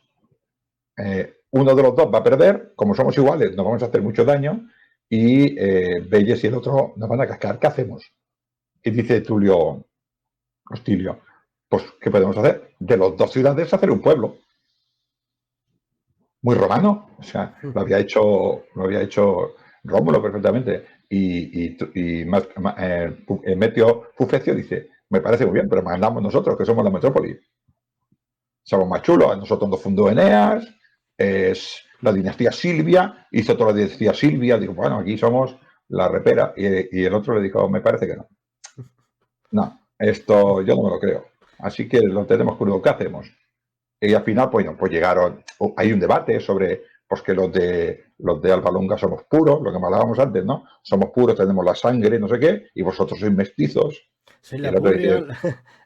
Uno de los dos va a perder, como somos iguales, nos vamos a hacer mucho daño y Belles y el otro nos van a cascar. ¿Qué hacemos? Y dice Tulio Hostilio, pues, ¿qué podemos hacer? De las dos ciudades hacer un pueblo. Muy romano, o sea, lo había hecho Rómulo perfectamente. Y Meteo Fufecio dice, me parece muy bien, pero mandamos nosotros, que somos la metrópoli. Somos más chulos, a nosotros nos fundó Eneas, es la dinastía Silvia, hizo toda la dinastía Silvia, digo, bueno, aquí somos la repera. Y el otro le dijo, me parece que no. No, esto yo no me lo creo. Así que lo tenemos crudo, ¿qué hacemos? Y al final, bueno, pues llegaron, hay un debate sobre pues que los de Alba Longa somos puros, lo que hablábamos antes, ¿no? Somos puros, tenemos la sangre, no sé qué, y vosotros sois mestizos. Soy Y la el otro purria,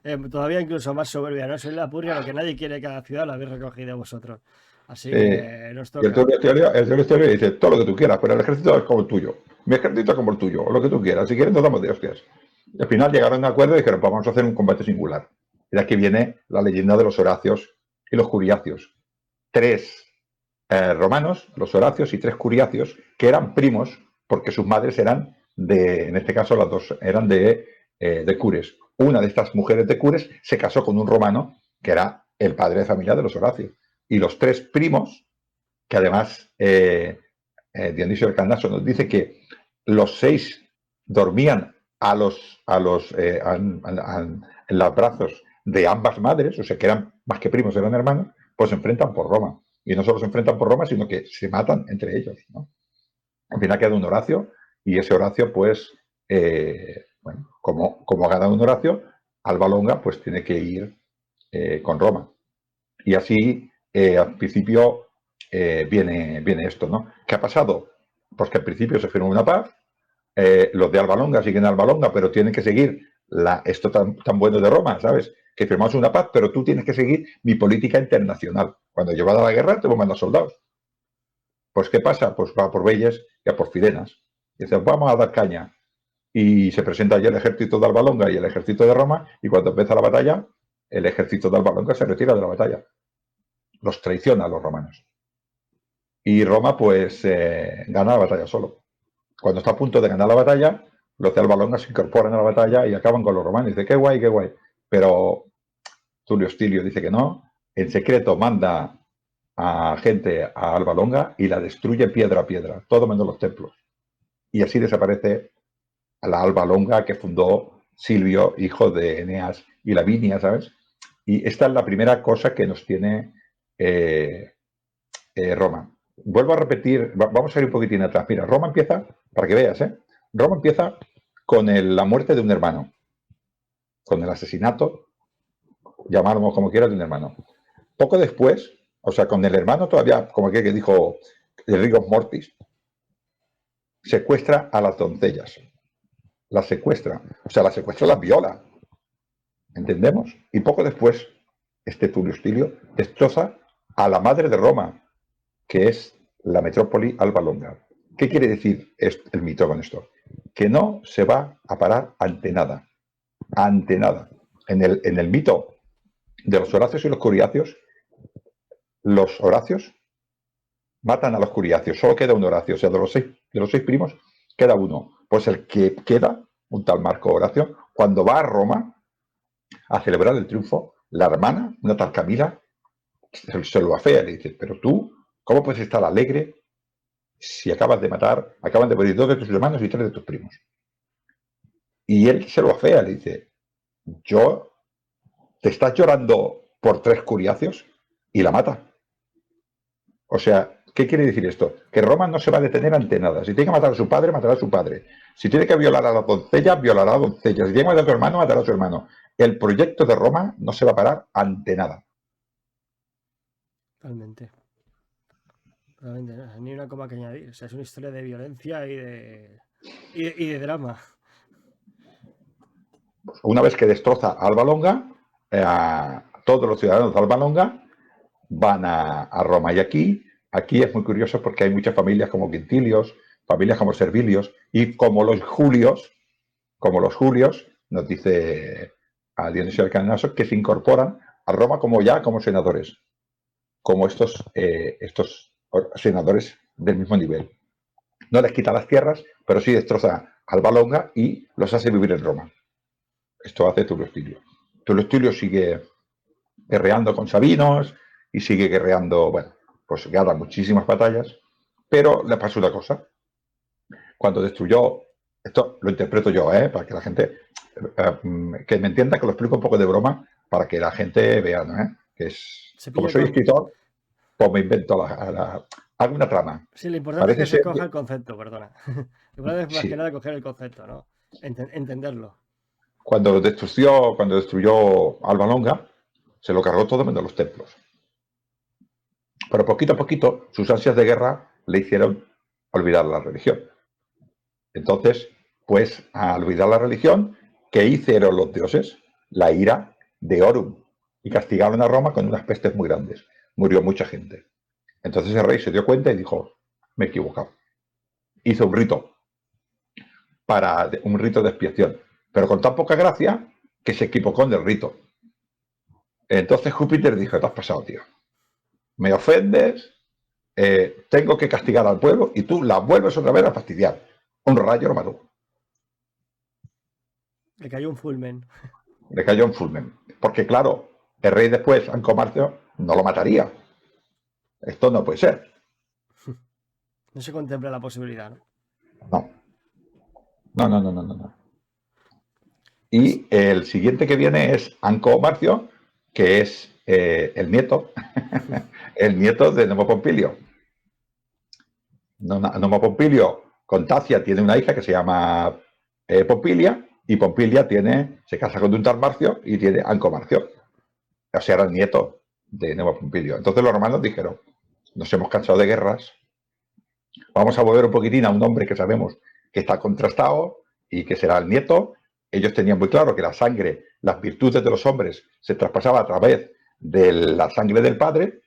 dice, todavía incluso más soberbia, ¿no? Soy la purria, lo que nadie quiere cada ciudad lo habéis recogido vosotros. Así eh, que nos y el toca. teoría, el teoría dice, todo lo que tú quieras, pero el ejército es como el tuyo. Mi ejército es como el tuyo, o lo que tú quieras. Si quieres, nos damos de hostias. Y al final llegaron a un acuerdo y dijeron, pues vamos a hacer un combate singular. Y de aquí viene la leyenda de los Horacios y los Curiacios. 3 romanos, los Horacios, y 3 Curiacios, que eran primos, porque sus madres eran en este caso las dos eran de Cures. Una de estas mujeres de Cures se casó con un romano, que era el padre de familia de los Horacios. Y los 3 primos, que además Dionisio de Candaso nos dice que los 6 dormían en los brazos de ambas madres, o sea que eran más que primos, eran hermanos, pues se enfrentan por Roma. Y no solo se enfrentan por Roma, sino que se matan entre ellos, ¿no? Al final queda un Horacio, y ese Horacio, pues, bueno, como ha ganado un Horacio, Alba Longa pues tiene que ir con Roma. Y así, al principio, viene esto, ¿no? ¿Qué ha pasado? Pues que al principio se firmó una paz, los de Alba Longa siguen a Alba Longa, pero tienen que seguir esto tan bueno de Roma, ¿sabes? Que firmamos una paz, pero tú tienes que seguir mi política internacional. Cuando yo vaya a la guerra, te voy a mandar soldados. Pues, ¿qué pasa? Pues va por Belles y a por Fidenas. Y dice, vamos a dar caña. Y se presenta allí el ejército de Alba Longa y el ejército de Roma, y cuando empieza la batalla, el ejército de Alba Longa se retira de la batalla. Los traiciona a los romanos. Y Roma, pues, gana la batalla solo. Cuando está a punto de ganar la batalla, los de Alba Longa se incorporan a la batalla y acaban con los romanos. Dice, qué guay, qué guay. Pero Tulio Hostilio dice que no. En secreto manda a gente a Alba Longa y la destruye piedra a piedra, todo menos los templos. Y así desaparece a la Alba Longa que fundó Silvio, hijo de Eneas y Lavinia, ¿sabes? Y esta es la primera cosa que nos tiene eh, Roma. Vuelvo a repetir, vamos a ir un poquitín atrás. Mira, Roma empieza, para que veas, Roma empieza con la muerte de un hermano, con el asesinato, llamarlo como quieras, de un hermano. Poco después, o sea, con el hermano todavía, como aquel que dijo el Rigor Mortis, secuestra a las doncellas. Las secuestra. O sea, las secuestra, las viola. ¿Entendemos? Y poco después, este Tulio Hostilio destroza a la madre de Roma, que es la metrópoli Alba Longa. ¿Qué quiere decir el mito con esto? Que no se va a parar ante nada. Ante nada. En el mito de los Horacios y los Curiacios, los Horacios matan a los Curiacios. Solo queda un Horacio. O sea, de los seis primos, queda uno. Pues el que queda, un tal Marco Horacio, cuando va a Roma a celebrar el triunfo, la hermana, una tal Camila, se lo afea, le dice, pero tú, ¿cómo puedes estar alegre si acaban de morir dos de tus hermanos y tres de tus primos? Y él se lo afea, le dice, yo, te estás llorando por tres curiacios, y la mata. O sea, ¿qué quiere decir esto? Que Roma no se va a detener ante nada. Si tiene que matar a su padre, matará a su padre. Si tiene que violar a la doncella, violará a la doncella. Si tiene que matar a su hermano, matará a su hermano. El proyecto de Roma no se va a parar ante nada. Totalmente. Totalmente, no, ni una coma que añadir. O sea, es una historia de violencia y de drama. Una vez que destroza Alba Longa, todos los ciudadanos de Alba Longa van a Roma. Y aquí es muy curioso porque hay muchas familias como Quintilios, familias como Servilios y como los Julios, nos dice a Dionisio del Canaso, que se incorporan a Roma como senadores, como estos senadores del mismo nivel. No les quita las tierras, pero sí destroza Alba Longa y los hace vivir en Roma. Esto hace Tulio Hostilio. Tulio Hostilio sigue guerreando con Sabinos y sigue guerreando, bueno, pues gana muchísimas batallas, pero le pasa una cosa. Cuando destruyó, esto lo interpreto yo, para que la gente, que me entienda, que lo explico un poco de broma, para que la gente vea, ¿no? Que es, Se como pille soy con. escritor, pues me invento hago una trama. Sí, lo importante es Parece que se ser coja que, el concepto, perdona. Lo importante es más que sí, nada coger el concepto, ¿no? Entenderlo. cuando destruyó Alba Longa, se lo cargó todo menos los templos. Pero poquito a poquito, sus ansias de guerra le hicieron olvidar la religión. Entonces, pues, al olvidar la religión, ¿qué hicieron los dioses? La ira de Orum. Y castigaron a Roma con unas pestes muy grandes. Murió mucha gente. Entonces el rey se dio cuenta y dijo, me he equivocado. Hizo un rito de expiación, pero con tan poca gracia que se equivocó en el rito. Entonces Júpiter dijo, te has pasado, tío. Me ofendes, tengo que castigar al pueblo y tú la vuelves otra vez a fastidiar. Un rayo lo mató. Le cayó un fulmen. Le cayó un fulmen. Porque claro, el rey después, Ancomarcio, no lo mataría. Esto no puede ser. No se contempla la posibilidad, ¿no? No, no, no, no, no, no. Pues Y el siguiente que viene es Ancomarcio, que es el nieto, el nieto de Nemo Pompilio. Nemo Pompilio con Tacia tiene una hija que se llama Pompilia, y Pompilia se casa con un tal Marcio y tiene Ancomarcio. O sea, era el nieto de Nemo Pompilio. Entonces los romanos dijeron, nos hemos cansado de guerras, vamos a volver un poquitín a un hombre que sabemos que está contrastado y que será el nieto. Ellos tenían muy claro que la sangre, las virtudes de los hombres se traspasaba a través de la sangre del padre,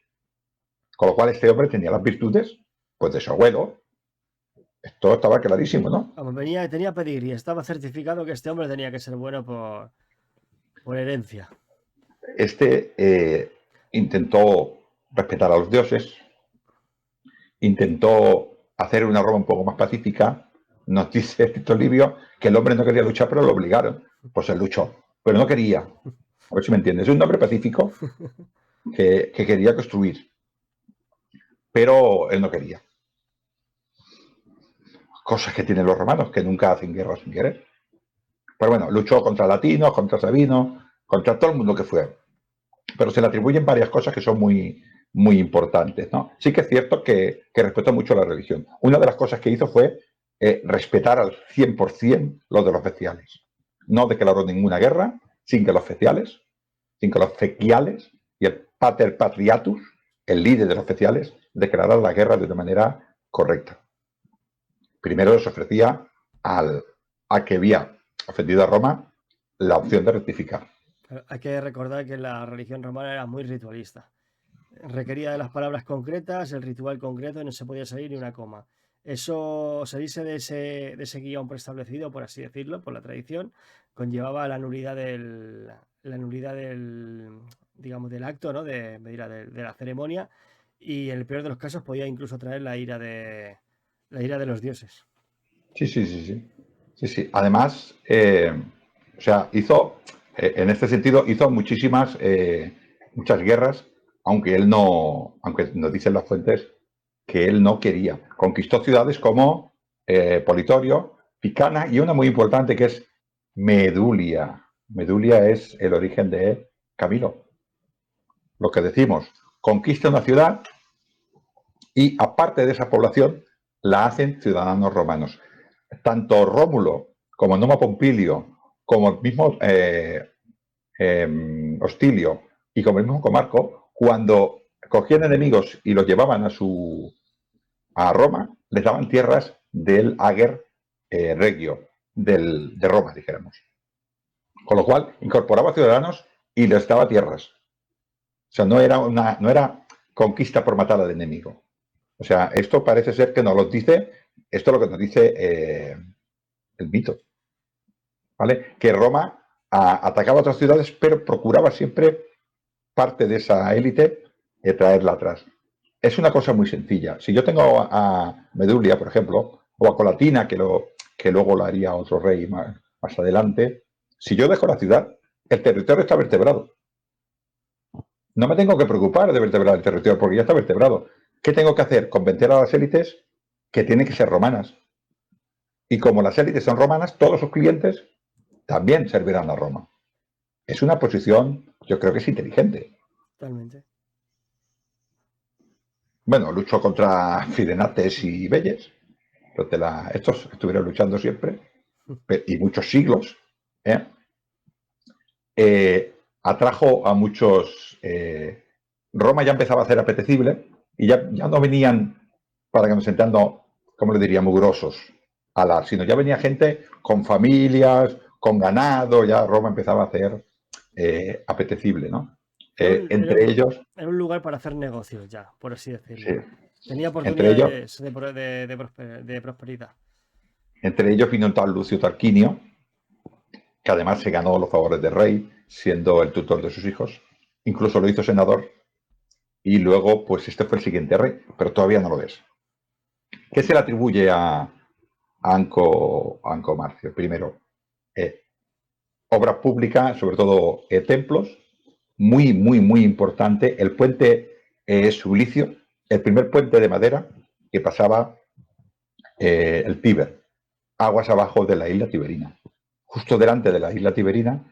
con lo cual este hombre tenía las virtudes pues de su abuelo. Esto estaba clarísimo, ¿no? vamos, tenía pedigrí, estaba certificado que este hombre tenía que ser bueno por herencia. Este intentó respetar a los dioses intentó hacer una Roma un poco más pacífica. Nos dice Tito Livio que el hombre no quería luchar, pero lo obligaron. Pues él luchó, pero no quería. A ver si me entiendes. Es un hombre pacífico que quería construir, pero él no quería. Cosas que tienen los romanos, que nunca hacen guerra sin querer. Pero bueno, luchó contra latinos, contra sabinos, contra todo el mundo que fue. Pero se le atribuyen varias cosas que son muy, muy importantes, ¿no? Sí que es cierto que respetó mucho la religión. Una de las cosas que hizo fue respetar al 100% los de los oficiales. No declaró ninguna guerra sin que los oficiales, sin que los fequiales y el pater patriatus, el líder de los oficiales, declararan la guerra de una manera correcta. Primero les ofrecía a que había ofendido a Roma la opción de rectificar. Pero hay que recordar que la religión romana era muy ritualista. Requería de las palabras concretas, el ritual concreto, y no se podía salir ni una coma. Eso, salirse de ese guión preestablecido, por así decirlo, por la tradición, conllevaba la nulidad del, digamos, del acto, ¿no? De la ceremonia, y en el peor de los casos podía incluso traer la ira de los dioses. Sí, sí, sí, sí. Sí, sí. Además, o sea, en este sentido, hizo muchas guerras, aunque él no, aunque nos dicen las fuentes que él no quería. Conquistó ciudades como Politorio, Picana y una muy importante que es Medulia. Medulia es el origen de Camilo. Lo que decimos, conquista una ciudad y aparte de esa población la hacen ciudadanos romanos. Tanto Rómulo como Numa Pompilio, como el mismo Hostilio y como el mismo Comarco, cuando cogían enemigos y los llevaban a Roma, les daban tierras del Ager Regio, de Roma, dijéramos. Con lo cual, incorporaba ciudadanos y les daba tierras. O sea, no era conquista por matar al enemigo. O sea, esto parece ser que nos lo dice, esto es lo que nos dice el mito, ¿vale? Que Roma atacaba otras ciudades, pero procuraba siempre parte de esa élite traerla atrás. Es una cosa muy sencilla. Si yo tengo a Medulia, por ejemplo, o a Colatina, que luego lo haría otro rey más adelante, si yo dejo la ciudad, el territorio está vertebrado. No me tengo que preocupar de vertebrar el territorio porque ya está vertebrado. ¿Qué tengo que hacer? Convencer a las élites que tienen que ser romanas. Y como las élites son romanas, todos sus clientes también servirán a Roma. Es una posición, yo creo que es inteligente. Totalmente. Bueno, luchó contra Fidenates y Belles. Estos estuvieron luchando siempre, y muchos siglos. ¿eh? Atrajo a muchos. Roma ya empezaba a ser apetecible y ya no venían, para que nos entendamos, como le diría, mugrosos sino ya venía gente con familias, con ganado, ya Roma empezaba a ser apetecible, ¿no? Entre ellos, Era un lugar para hacer negocios ya, por así sí, decirlo. Tenía entre ellos, oportunidades de prosperidad. entre ellos vino un tal Lucio Tarquinio, que además se ganó los favores del rey, siendo el tutor de sus hijos. Incluso lo hizo senador. Y luego, pues este fue el siguiente rey, pero todavía no lo es. ¿Qué se le atribuye a Anco Marcio? Primero, obras públicas, sobre todo templos, muy, muy, muy importante. El puente Sublicio, el primer puente de madera que pasaba el Tíber, aguas abajo de la isla Tiberina. Justo delante de la isla Tiberina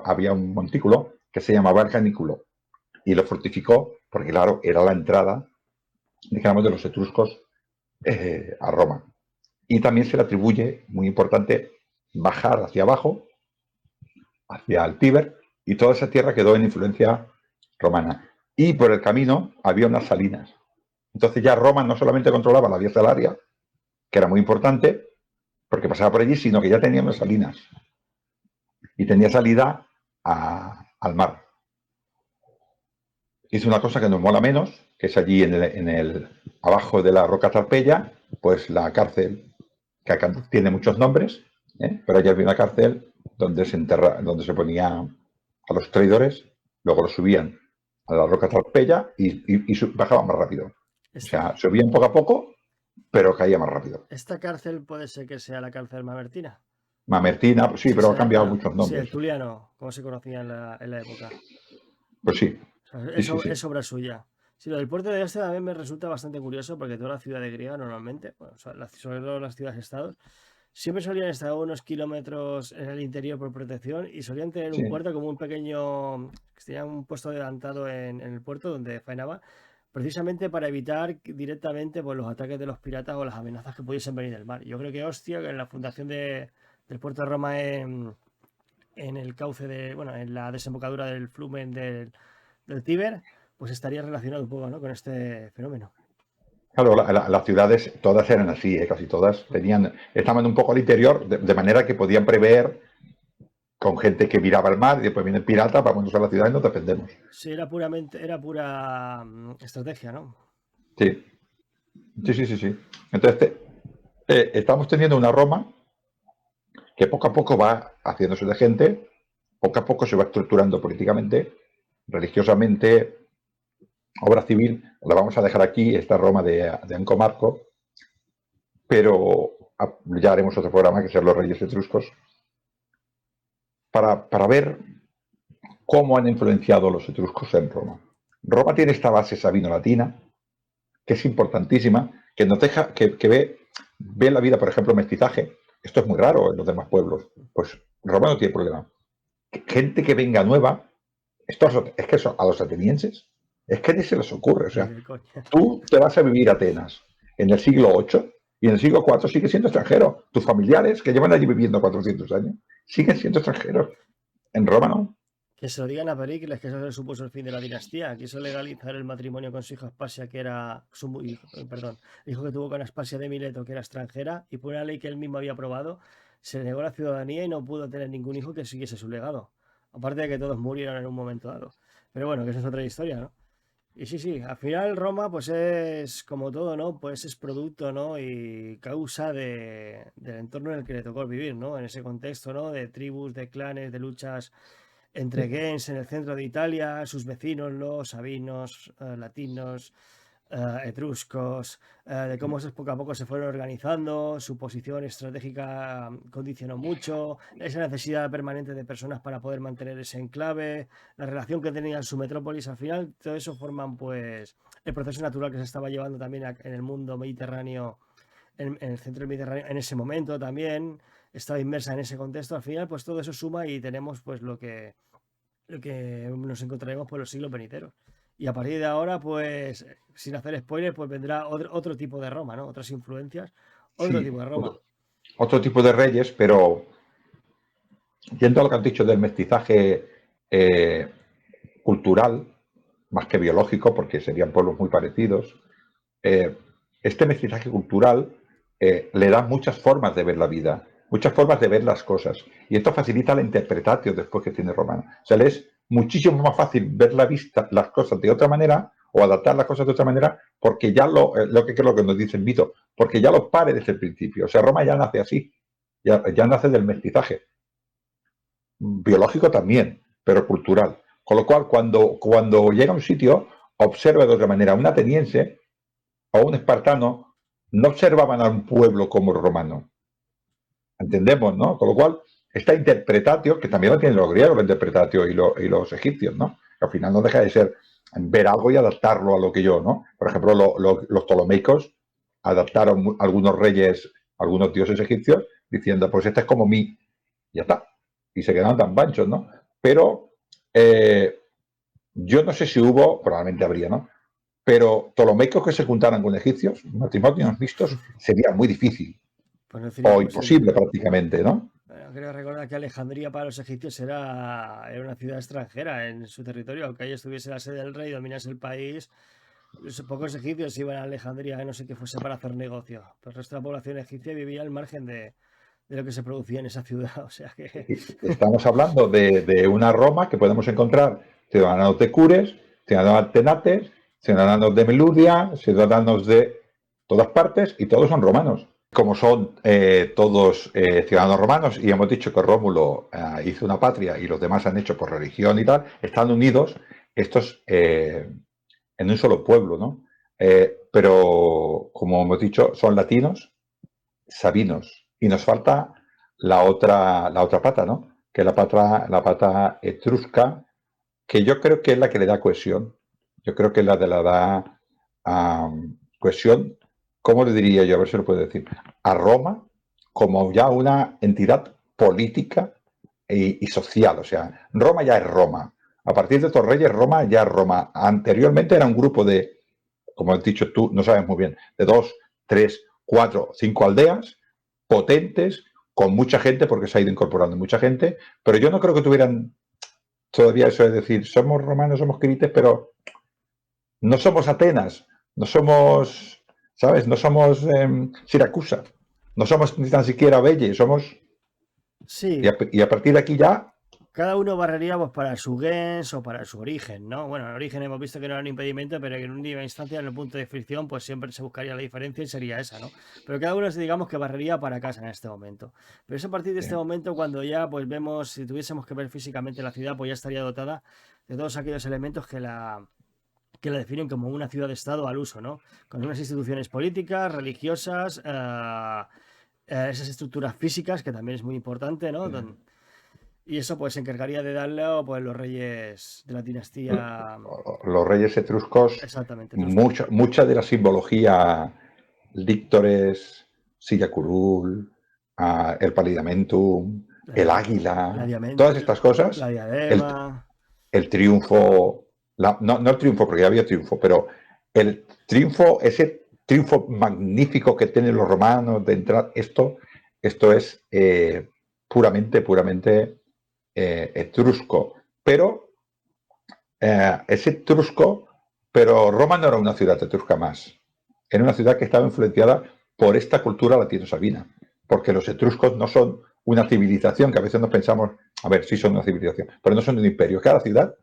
había un montículo que se llamaba el Canículo y lo fortificó porque, claro, era la entrada, digamos, de los etruscos a Roma. Y también se le atribuye, muy importante, bajar hacia abajo, hacia el Tíber, y toda esa tierra quedó en influencia romana. Y por el camino había unas salinas. Entonces ya Roma no solamente controlaba la vía salaria, que era muy importante, porque pasaba por allí, sino que ya tenía unas salinas. Y tenía salida al mar. Hizo una cosa que nos mola menos, que es allí abajo de la Roca Tarpeya, pues la cárcel, que acá tiene muchos nombres, pero allí había una cárcel donde se ponía a los traidores, luego los subían a la Roca Tarpeya y bajaban más rápido. O sea, subían poco a poco, pero caía más rápido. Esta cárcel puede ser que sea la cárcel Mamertina. Mamertina, pues sí, Sí, pero ha será cambiado la. muchos Sí, nombres. el Tuliano, como se conocía en la época. Pues sí, O sea, sí, sí, es sí. obra suya. Sí, lo del puerto de Este también me resulta bastante curioso porque toda la ciudad de griega normalmente, bueno, o sea, sobre todo las ciudades-estados, siempre solían estar a unos kilómetros en el interior por protección y solían tener un Sí, puerto como un pequeño, que tenían un puesto adelantado en el puerto donde faenaba, precisamente para evitar directamente pues, los ataques de los piratas o las amenazas que pudiesen venir del mar. Yo creo que hostia, que en la fundación del puerto de Roma en el cauce de, bueno, en la desembocadura del flumen del Tíber, pues estaría relacionado un poco, ¿no? Con este fenómeno. claro, las ciudades todas eran así, casi todas estaban un poco al interior, de manera que podían prever con gente que miraba al mar y después viene el pirata, vamos a la ciudad y nos defendemos. Sí, era pura estrategia, ¿no? Sí, sí, sí, sí, sí. Entonces, estamos teniendo una Roma que poco a poco va haciéndose de gente, poco a poco se va estructurando políticamente, religiosamente, obra civil, la vamos a dejar aquí, esta Roma de Anco Marco, pero ya haremos otro programa que son los reyes etruscos, para ver cómo han influenciado los etruscos en Roma. Roma tiene esta base sabino-latina, que es importantísima, que nos deja, que ve la vida, por ejemplo, mestizaje. Esto es muy raro en los demás pueblos. Pues Roma no tiene problema. Gente que venga nueva, es que a los atenienses, es que ni se les ocurre. O Ni sea, de coña. tú te vas a vivir a Atenas en el siglo VIII y en el siglo IV sigues siendo extranjero. Tus familiares que llevan allí viviendo 400 años siguen siendo extranjeros. En Roma no. Que se lo digan a Pericles, que eso le supuso el fin de la dinastía. Quiso legalizar el matrimonio con su hija Aspasia, que era hijo, perdón, el hijo que tuvo con Aspasia de Mileto, que era extranjera, y por una ley que él mismo había aprobado, se le negó la ciudadanía y no pudo tener ningún hijo que siguiese su legado. Aparte de que todos murieron en un momento dado. Pero bueno, que eso es otra historia, ¿no? Y sí, sí, al final Roma pues es como todo, ¿no? Pues es producto, ¿no? Y causa del entorno en el que le tocó vivir, ¿no? En ese contexto, ¿no? De tribus, de clanes, de luchas entre gens en el centro de Italia, sus vecinos, los sabinos, latinos, etruscos, de cómo poco a poco se fueron organizando, su posición estratégica condicionó mucho, esa necesidad permanente de personas para poder mantener ese enclave, la relación que tenían su metrópolis, al final todo eso forman pues el proceso natural que se estaba llevando también en el mundo mediterráneo, en el centro del Mediterráneo, en ese momento también, estaba inmersa en ese contexto, al final pues todo eso suma y tenemos pues lo que nos encontraremos por los siglos venideros. Y a partir de ahora, pues, sin hacer spoilers, pues vendrá otro tipo de Roma, ¿no? Otras influencias, otro Sí, tipo de Roma. otro tipo de reyes, pero yendo a lo que has dicho del mestizaje eh, cultural, más que biológico, porque serían pueblos muy parecidos, eh, este mestizaje cultural le da muchas formas de ver la vida, muchas formas de ver las cosas. Y esto facilita la interpretatio después que tiene Romano. O sea, le es muchísimo más fácil ver las cosas de otra manera o adaptar las cosas de otra manera, porque ya que es lo que nos dice el mito, porque ya lo pare desde el principio. O sea, Roma ya nace así, ya nace del mestizaje. Biológico también, pero cultural. Con lo cual, cuando llega a un sitio, observa de otra manera. Un ateniense o un espartano no observaban a un pueblo como el romano. Entendemos, ¿no? Con lo cual, esta interpretatio, que también lo tienen los griegos, la interpretatio y los egipcios, ¿no? Al final no deja de ser ver algo y adaptarlo a lo que yo, ¿no? Por ejemplo, los ptolomeicos adaptaron algunos reyes, algunos dioses egipcios, diciendo, pues este es como mí, y ya está. Y se quedaron tan panchos, ¿no? Pero yo no sé si hubo, probablemente habría, ¿no? Pero ptolomeicos que se juntaran con egipcios, matrimonios mixtos, sería muy difícil Pues no sería o imposible, imposible ¿no? prácticamente, ¿no? Bueno, creo recordar que Alejandría para los egipcios era una ciudad extranjera en su territorio, aunque ahí estuviese la sede del rey y dominase el país. Los pocos egipcios iban a Alejandría, no sé qué fuese para hacer negocio. Pero el resto de la población egipcia vivía al margen de lo que se producía en esa ciudad. O sea que. Estamos hablando de una Roma que podemos encontrar ciudadanos de Cures, ciudadanos de Tenates, ciudadanos de Meludia, ciudadanos de todas partes y todos son romanos. Como son todos ciudadanos romanos y hemos dicho que Rómulo hizo una patria y los demás han hecho por religión y tal, están unidos estos en un solo pueblo, ¿no? pero como hemos dicho, son latinos, sabinos. Y nos falta la otra pata, ¿no? Que es la pata etrusca, que yo creo que es la que le da cohesión. Yo creo que es la de la da cohesión, ¿cómo le diría yo? A ver si lo puedo decir. A Roma como ya una entidad política y social. O sea, Roma ya es Roma. A partir de estos reyes, Roma ya es Roma. Anteriormente era un grupo de, como has dicho tú, no sabes muy bien, de 2, 3, 4, 5 aldeas potentes, con mucha gente, porque se ha ido incorporando mucha gente, pero yo no creo que tuvieran todavía eso de decir, somos romanos, somos quirites, pero no somos Atenas, no somos, ¿sabes? No somos Siracusa, no somos ni tan siquiera Belle, somos... Y Sí, a partir de aquí ya... cada uno barrería pues, para su gens o para su origen, ¿no? Bueno, el origen hemos visto que no era un impedimento, pero que en una instancia, en el punto de fricción, pues siempre se buscaría la diferencia y sería esa, ¿no? Pero cada uno, digamos, que barrería para casa en este momento. Pero es a partir de este momento cuando ya, pues vemos, si tuviésemos que ver físicamente la ciudad, pues ya estaría dotada de todos aquellos elementos que la definen como una ciudad-estado al uso, ¿no? Con unas instituciones políticas, religiosas, esas estructuras físicas, que también es muy importante, ¿no? Y eso pues se encargaría de darle pues, los reyes de la dinastía. Los reyes etruscos, Exactamente, etrusca. mucha de la simbología, Líctores, Silla Curul, el Palidamentum, La, el diame- águila, todas estas la cosas, el, diadema. el triunfo, no el triunfo, porque ya había triunfo, pero el triunfo, ese triunfo magnífico que tienen los romanos de entrar, esto es puramente etrusco. Pero es etrusco, pero Roma no era una ciudad etrusca más. Era una ciudad que estaba influenciada por esta cultura latino-sabina, porque los etruscos no son una civilización, que a veces nos pensamos, a ver, sí son una civilización, pero no son un imperio. Cada ciudad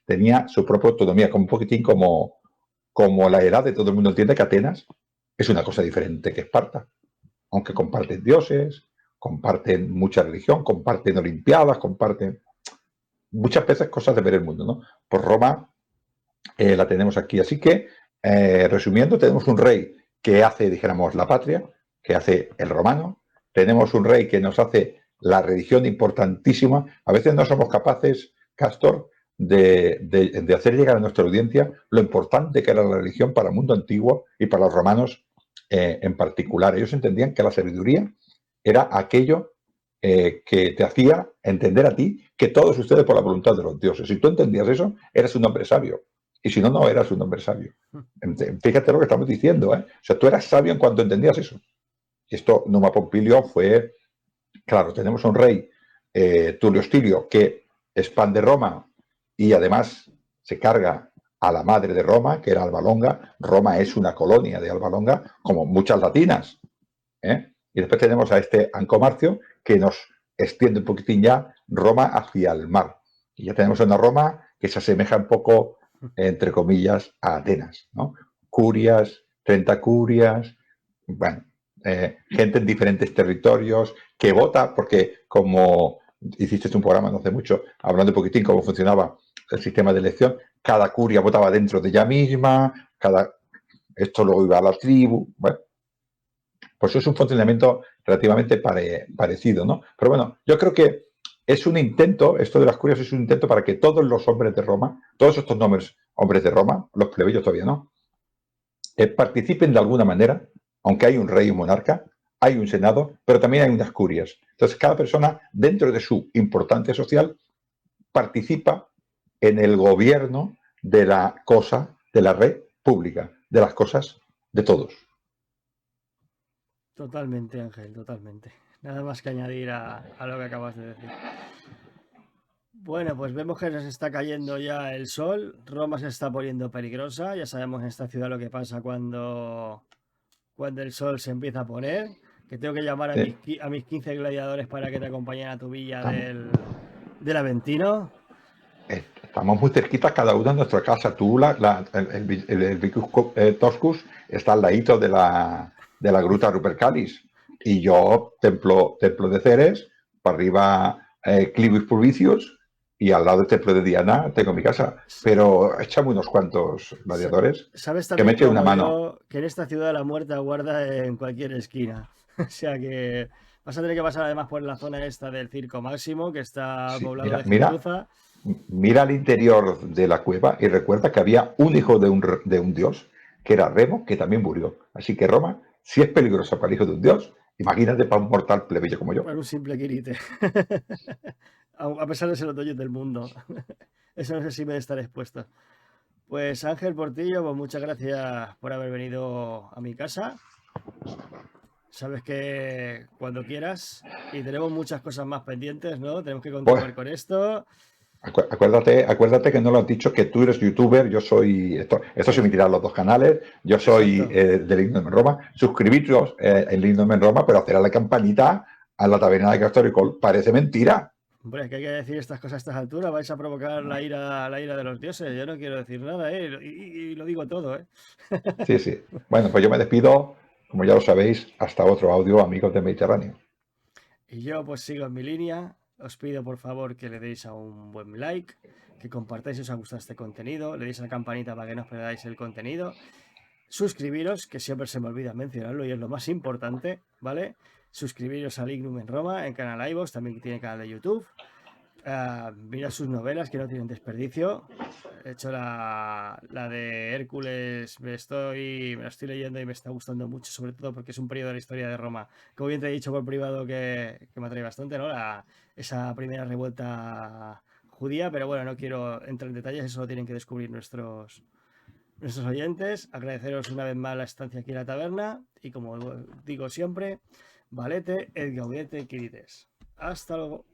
tenía su propia autonomía, como un poquitín como la edad de todo el mundo entiende que Atenas es una cosa diferente que Esparta, aunque comparten dioses, comparten mucha religión, comparten olimpiadas, comparten muchas veces cosas de ver el mundo, ¿no? Pues Roma la tenemos aquí. Así que, resumiendo, tenemos un rey que hace, dijéramos, la patria, que hace el romano. Tenemos un rey que nos hace la religión importantísima. A veces no somos capaces, Castor, de hacer llegar a nuestra audiencia lo importante que era la religión para el mundo antiguo y para los romanos en particular. Ellos entendían que la sabiduría era aquello que te hacía entender a ti que todo sucede por la voluntad de los dioses. Si tú entendías eso, eres un hombre sabio. Y si no, no eras un hombre sabio. Fíjate lo que estamos diciendo, ¿eh? O sea, tú eras sabio en cuanto entendías eso. Y esto, Numa Pompilio fue, claro, tenemos un rey, Tulio Hostilio, que expande Roma y además se carga a la madre de Roma, que era Alba Longa. Roma es una colonia de Alba Longa, como muchas latinas. Y después tenemos a este Ancomarcio, que nos extiende un poquitín ya Roma hacia el mar. Y ya tenemos una Roma que se asemeja un poco, entre comillas, a Atenas, ¿no? Curias, 30 curias, bueno, gente en diferentes territorios que vota, porque como hiciste un programa no hace mucho, hablando un poquitín cómo funcionaba el sistema de elección, cada curia votaba dentro de ella misma, esto luego iba a la tribu, bueno, pues es un funcionamiento relativamente parecido, ¿no? Pero bueno, yo creo que es un intento, esto de las curias es un intento para que todos los hombres de Roma, todos estos nombres hombres de Roma, los plebeyos todavía no, participen de alguna manera, aunque hay un rey y un monarca, hay un senado, pero también hay unas curias. Entonces, cada persona, dentro de su importancia social, participa en el gobierno de la cosa, de la red pública, de las cosas de todos. Totalmente, Ángel, totalmente. Nada más que añadir a lo que acabas de decir. Bueno, pues vemos que nos está cayendo ya el sol. Roma se está poniendo peligrosa. Ya sabemos en esta ciudad lo que pasa cuando el sol se empieza a poner. Que tengo que llamar a mis 15 gladiadores para que te acompañen a tu villa Estamos, del Aventino. estamos muy cerquitas cada uno en nuestra casa. Tú, el Vicus Toscus está al ladito de la gruta Rupercalis. Y yo, templo de Ceres, para arriba Clivis Purvicius y al lado del templo de Diana tengo mi casa. Pero échame unos cuantos gladiadores Sabes que me también eche una como mano. yo que en esta ciudad la muerte aguarda en cualquier esquina. O sea que vas a tener que pasar además por la zona esta del Circo Máximo, que está Sí, poblado mira, de mira, gentuza. mira al interior de la cueva y recuerda que había un hijo de un dios, que era Remo, que también murió. Así que Roma, si es peligrosa para el hijo de un dios, imagínate para un mortal plebeyo como yo. Para un simple quirite. A pesar de ser los dueños del mundo. Eso no sé si me estar expuesto. Pues Ángel Portillo, pues muchas gracias por haber venido a mi casa. Sabes que cuando quieras, y tenemos muchas cosas más pendientes, ¿no? Tenemos que Pues continuar con esto. acuérdate que no lo has dicho, que tú eres youtuber, yo soy, esto se emitirá en los dos canales, yo soy Exacto. del Igno en Roma, suscribiros en Igno en Roma, pero hacer a la campanita a la taberna de Castoricol, parece mentira. Hombre, que hay que decir estas cosas a estas alturas, vais a provocar la ira de los dioses. Yo no quiero decir nada, ¿eh? Y lo digo todo, ¿eh? Sí, sí. Bueno, pues yo me despido, como ya lo sabéis, hasta otro audio, amigos del Mediterráneo. Y yo pues sigo en mi línea. Os pido por favor que le deis a un buen like, que compartáis si os ha gustado este contenido, le deis a la campanita para que no os perdáis el contenido. Suscribiros, que siempre se me olvida mencionarlo y es lo más importante, ¿vale? Suscribiros al Ignum en Roma, en canal iVoox, también tiene canal de YouTube. Mira sus novelas que no tienen desperdicio. He hecho la de Hércules, me la estoy leyendo y me está gustando mucho, sobre todo porque es un periodo de la historia de Roma. Como bien te he dicho por privado que me atrae bastante, ¿no? Esa primera revuelta judía, pero bueno, no quiero entrar en detalles, eso lo tienen que descubrir nuestros oyentes. Agradeceros una vez más la estancia aquí en la taberna y como digo siempre, valete et gaudete quirites. Hasta luego.